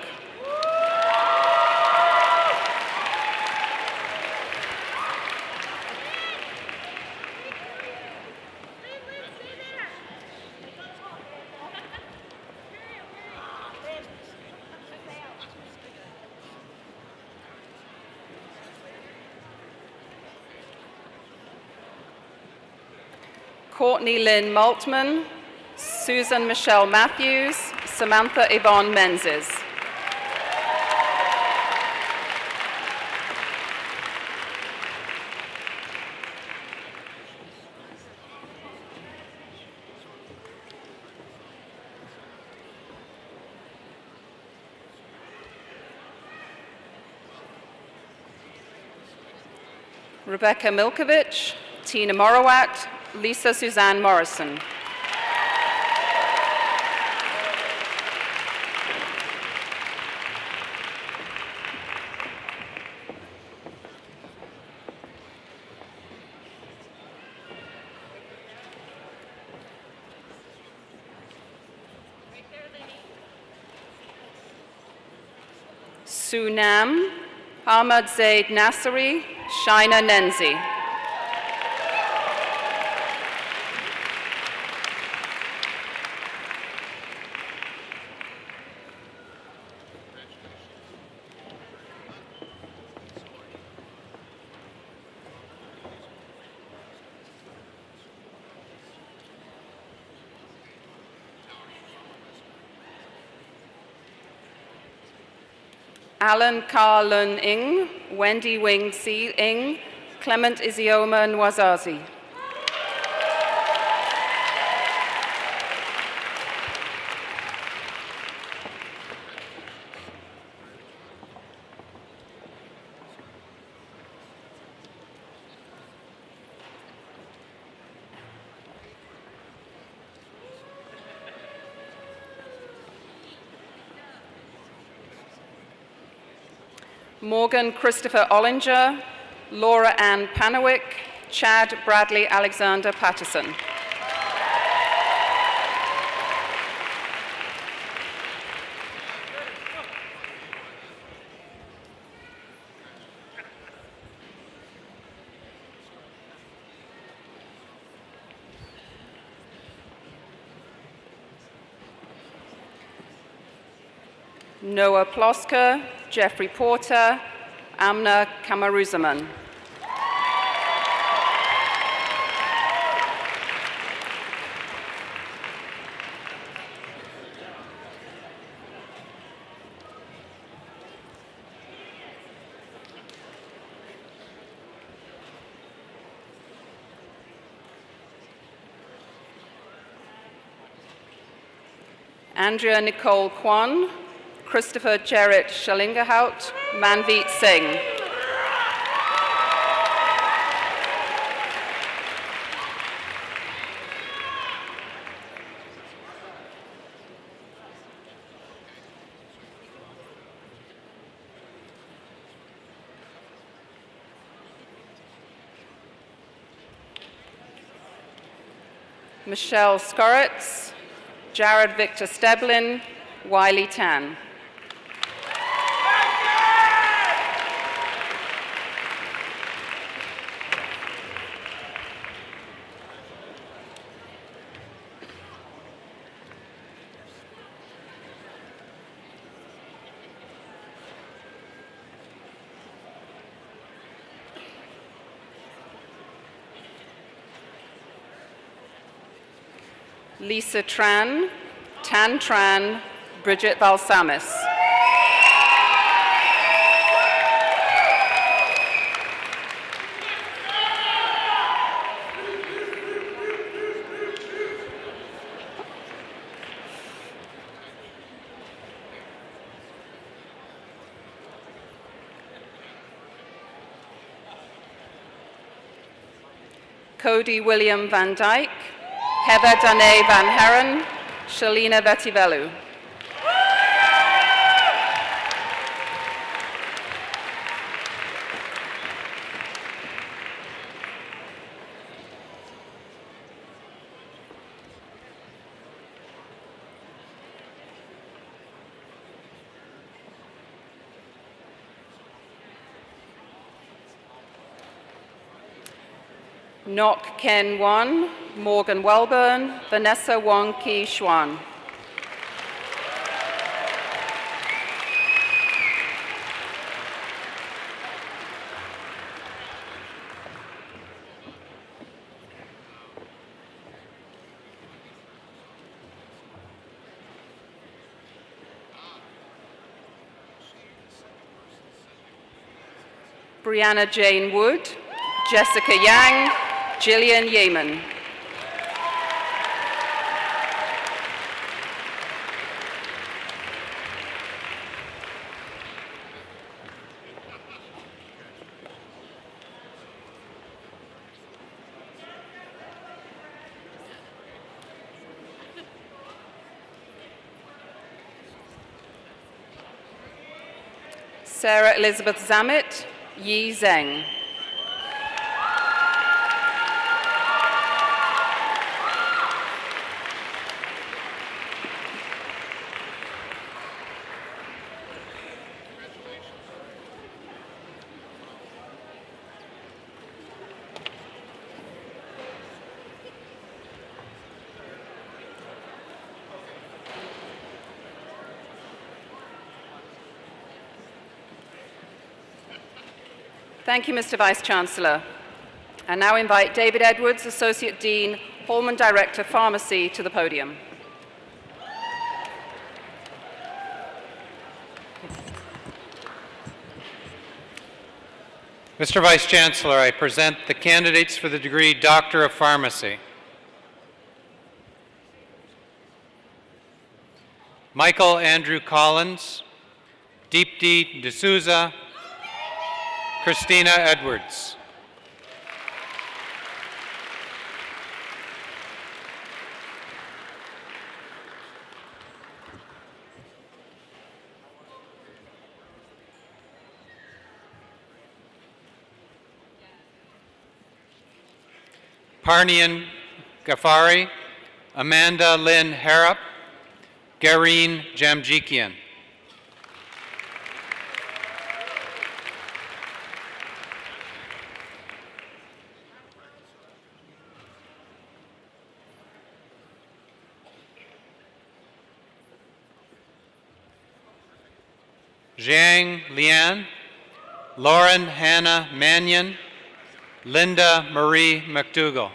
Courtney Lynn Maltman, Susan Michelle Matthews, Samantha Yvonne Menzies. Rebecca Milkovich, Tina Morowat, Lisa Suzanne Morrison. Sunam, Ahmad Zaid Nasseri, Shaina Nenzi. Alan Ka-Lun Ng, Wendy Wing Si Ng, Clement Isioma Nwazazi. Morgan Christopher Ollinger, Laura Ann Panawick, Chad Bradley Alexander Patterson. Noah Plosker, Jeffrey Porter, Amna Kamaruzaman. Andrea Nicole Kwan, Christopher Jarrett Shalingahout, Manveet Singh. Michelle Skorritz, Jared Victor Steblin, Wiley Tan. Lisa Tran, Tan Tran, Bridget Balsamis. Cody William Van Dyke, Heather Danae Van Herren, Shalina Vetivelu. Nok Ken Wan, Morgan Welburn, Vanessa Wong Ki Xuan. Brianna Jane Wood, Jessica Yang, Gillian Yeaman. Sarah Elizabeth Zammit, Yi Zheng. Thank you, Mr. Vice-Chancellor. I now invite David Edwards, Associate Dean, Holman Director, Pharmacy, to the podium. Mr. Vice-Chancellor, I present the candidates for the degree Doctor of Pharmacy. Michael Andrew Collins, Deepti D'Souza, Christina Edwards. Parnian Ghaffari, Amanda Lynn Harrop, Gareen Jamjikian. Zhang Lian, Lauren Hannah Mannion, Linda Marie McDougall.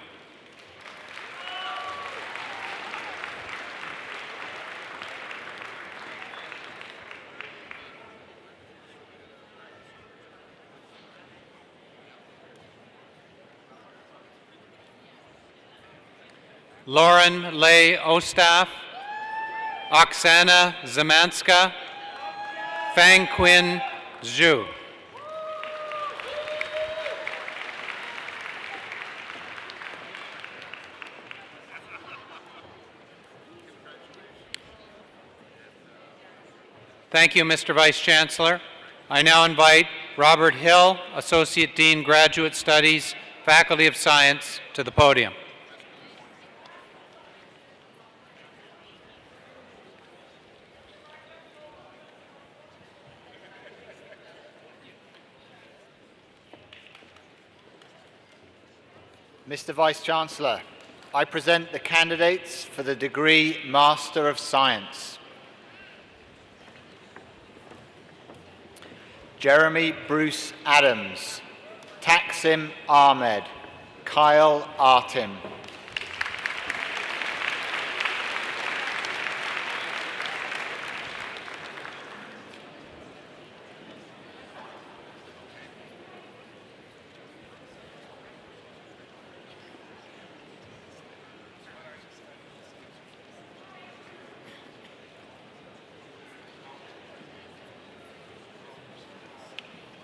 Lauren Leigh Ostaf, Oksana Zemanska, Fang Quinn Zhu. Thank you, Mr. Vice-Chancellor. I now invite Robert Hill, Associate Dean, Graduate Studies, Faculty of Science, to the podium. Mr. Vice-Chancellor, I present the candidates for the degree Master of Science. Jeremy Bruce Adams, Taksim Ahmed, Kyle Artim.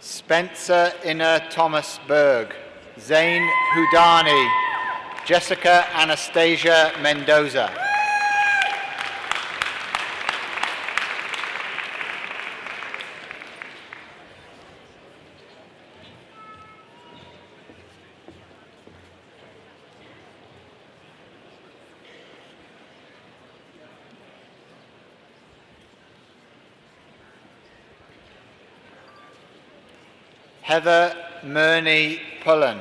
Spencer Inner Thomas Berg, Zain Houdani, Jessica Anastasia Mendoza. Heather Murney Pullen,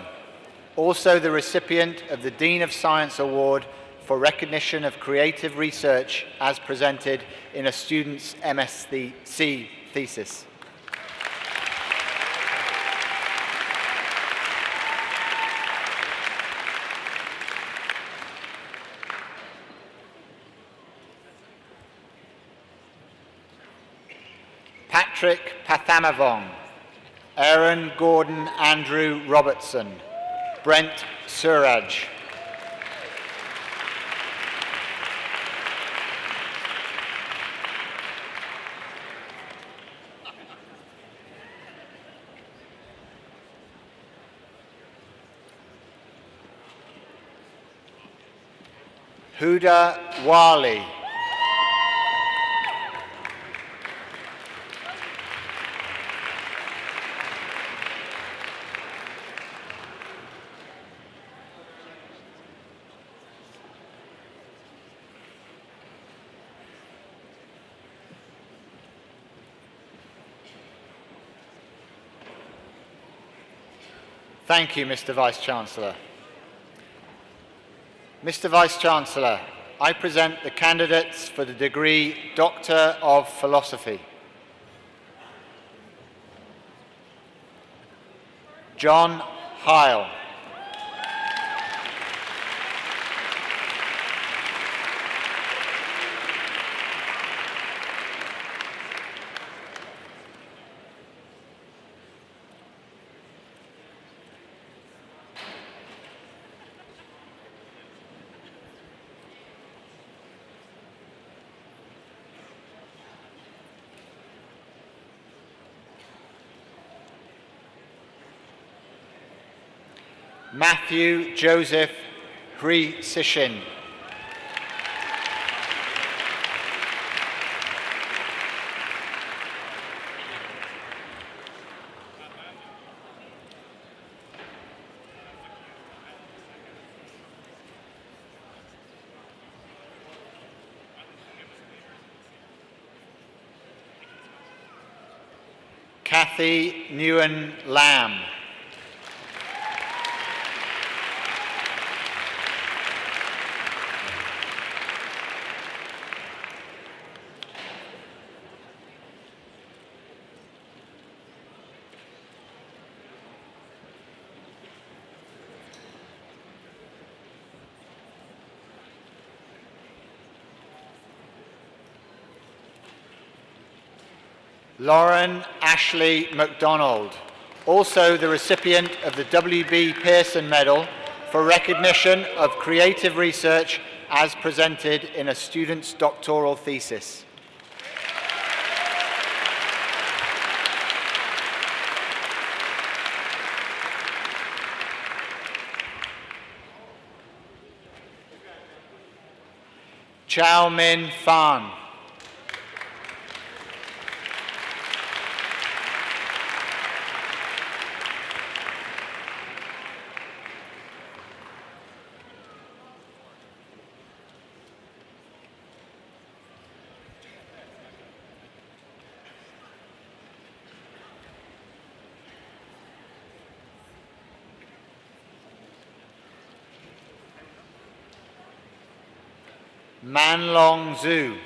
also the recipient of the Dean of Science Award for recognition of creative research as presented in a student's MSc thesis. Patrick Pathamavong, Aaron Gordon Andrew Robertson, Brent Suraj. Huda Wali. Thank you, Mr. Vice-Chancellor. Mr. Vice-Chancellor, I present the candidates for the degree Doctor of Philosophy. John Heil. Matthew Joseph Hri-Sishin. Kathy Nguyen Lam. Lauren Ashley MacDonald, also the recipient of the W.B. Pearson Medal for recognition of creative research as presented in a student's doctoral thesis. Chow Min Phan. Manlong Zhu.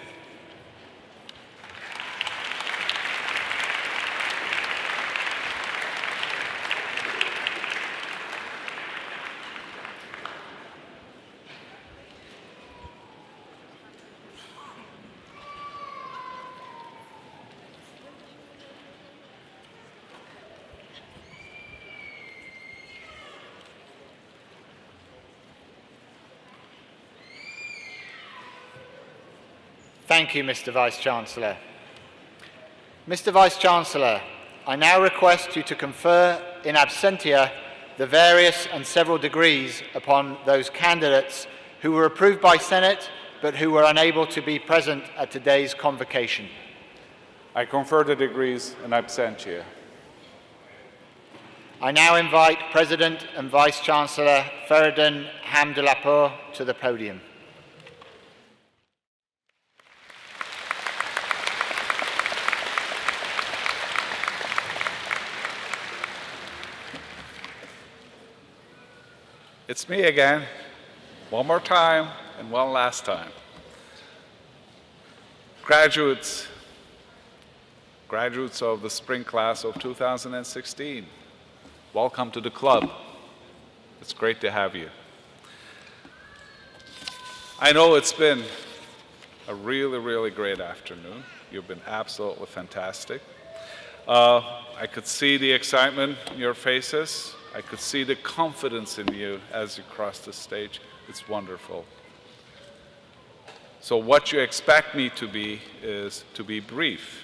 Thank you, Mr. Vice-Chancellor. Mr. Vice-Chancellor, I now request you to confer in absentia the various and several degrees upon those candidates who were approved by Senate but who were unable to be present at today's convocation. I confer the degrees in absentia. I now invite President and Vice-Chancellor Feridun Hamdulapur to the podium. It's me again, one more time and one last time. Graduates of the spring class of 2016, welcome to the club. It's great to have you. I know it's been a really, really great afternoon. You've been absolutely fantastic. I could see the excitement in your faces. I could see the confidence in you as you cross the stage. It's wonderful. So what you expect me to be is to be brief.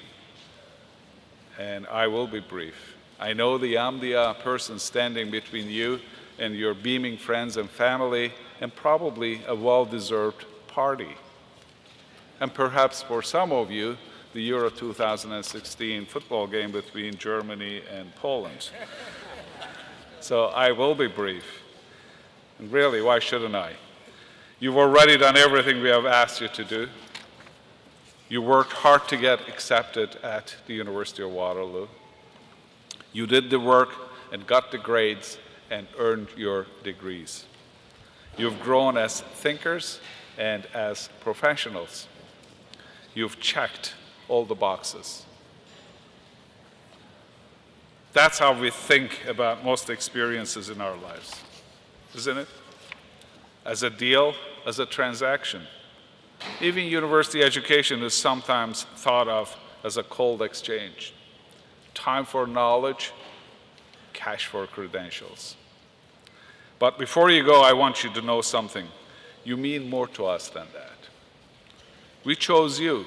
And I will be brief. I know I'm the person standing between you and your beaming friends and family, and probably a well-deserved party. And perhaps for some of you, the Euro 2016 football game between Germany and Poland. So I will be brief. And really, why shouldn't I? You've already done everything we have asked you to do. You worked hard to get accepted at the University of Waterloo. You did the work and got the grades and earned your degrees. You've grown as thinkers and as professionals. You've checked all the boxes. That's how we think about most experiences in our lives, isn't it? As a deal, as a transaction. Even university education is sometimes thought of as a cold exchange. Time for knowledge, cash for credentials. But before you go, I want you to know something. You mean more to us than that. We chose you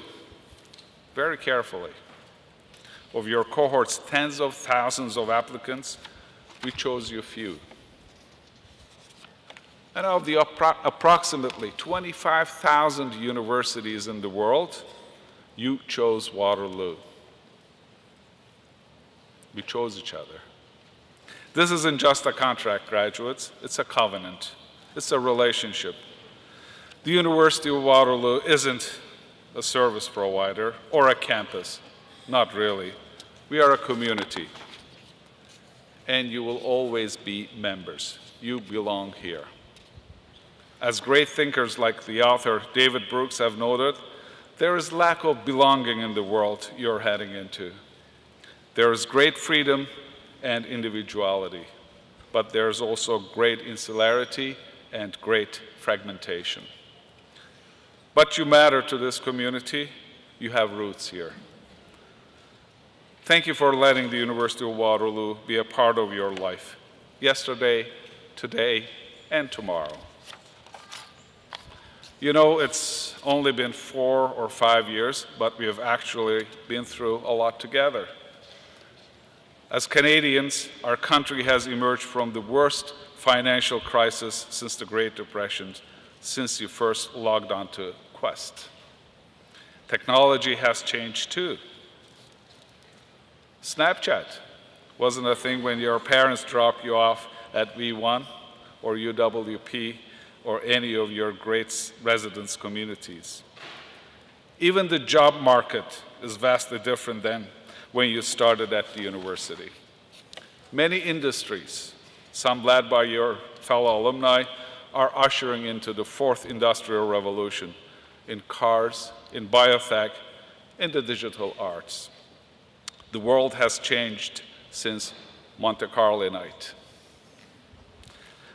very carefully. Of your cohort's tens of thousands of applicants, we chose you few. And of the approximately 25,000 universities in the world, you chose Waterloo. We chose each other. This isn't just a contract, graduates. It's a covenant. It's a relationship. The University of Waterloo isn't a service provider or a campus. Not really. We are a community. And you will always be members. You belong here. As great thinkers like the author David Brooks have noted, there is lack of belonging in the world you're heading into. There is great freedom and individuality, but there's also great insularity and great fragmentation. But you matter to this community. You have roots here. Thank you for letting the University of Waterloo be a part of your life, yesterday, today, and tomorrow. You know, it's only been 4 or 5 years, but we have actually been through a lot together. As Canadians, our country has emerged from the worst financial crisis since the Great Depression, since you first logged on to Quest. Technology has changed too. Snapchat wasn't a thing when your parents dropped you off at V1 or UWP or any of your great residence communities. Even the job market is vastly different than when you started at the university. Many industries, some led by your fellow alumni, are ushering into the fourth industrial revolution in cars, in biotech, in the digital arts. The world has changed since Monte Carlo night.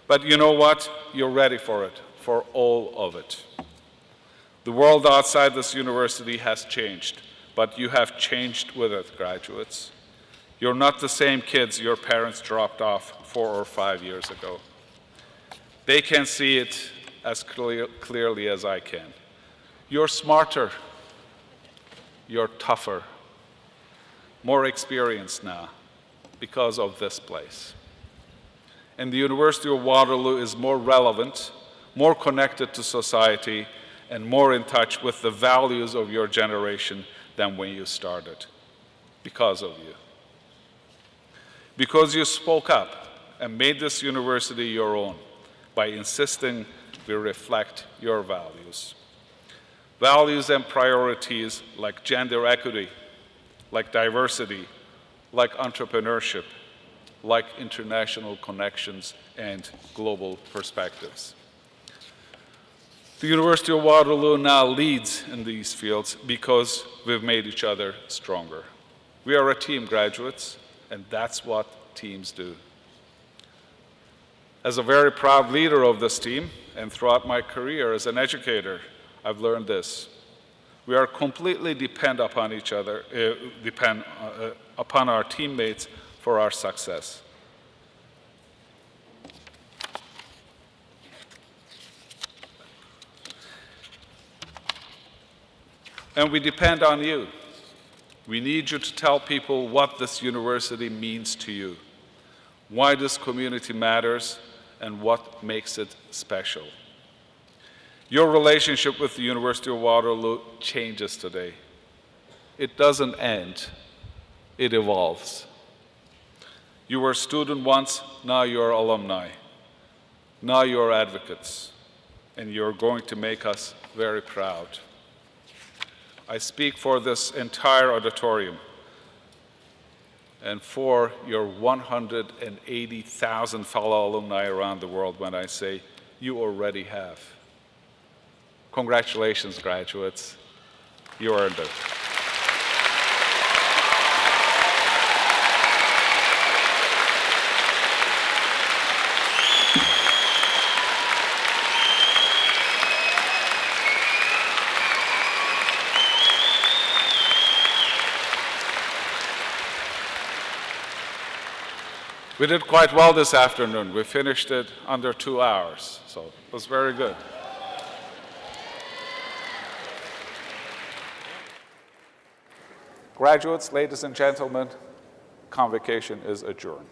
But you know what? You're ready for it, for all of it. The world outside this university has changed, but you have changed with it, graduates. You're not the same kids your parents dropped off 4 or 5 years ago. They can see it as clearly as I can. You're smarter. You're tougher. More experienced now because of this place. And the University of Waterloo is more relevant, more connected to society, and more in touch with the values of your generation than when you started, because of you. Because you spoke up and made this university your own by insisting we reflect your values. Values and priorities like gender equity, like diversity, like entrepreneurship, like international connections and global perspectives. The University of Waterloo now leads in these fields because we've made each other stronger. We are a team, graduates, and that's what teams do. As a very proud leader of this team, and throughout my career as an educator, I've learned this. We are completely depend upon each other, upon our teammates for our success. And we depend on you. We need you to tell people what this university means to you, why this community matters, and what makes it special. Your relationship with the University of Waterloo changes today. It doesn't end, it evolves. You were a student once, now you're alumni. Now you're advocates, and you're going to make us very proud. I speak for this entire auditorium and for your 180,000 fellow alumni around the world when I say you already have. Congratulations, graduates. You earned it. We did quite well this afternoon. We finished it under 2 hours, so it was very good. Graduates, ladies and gentlemen, Convocation is adjourned.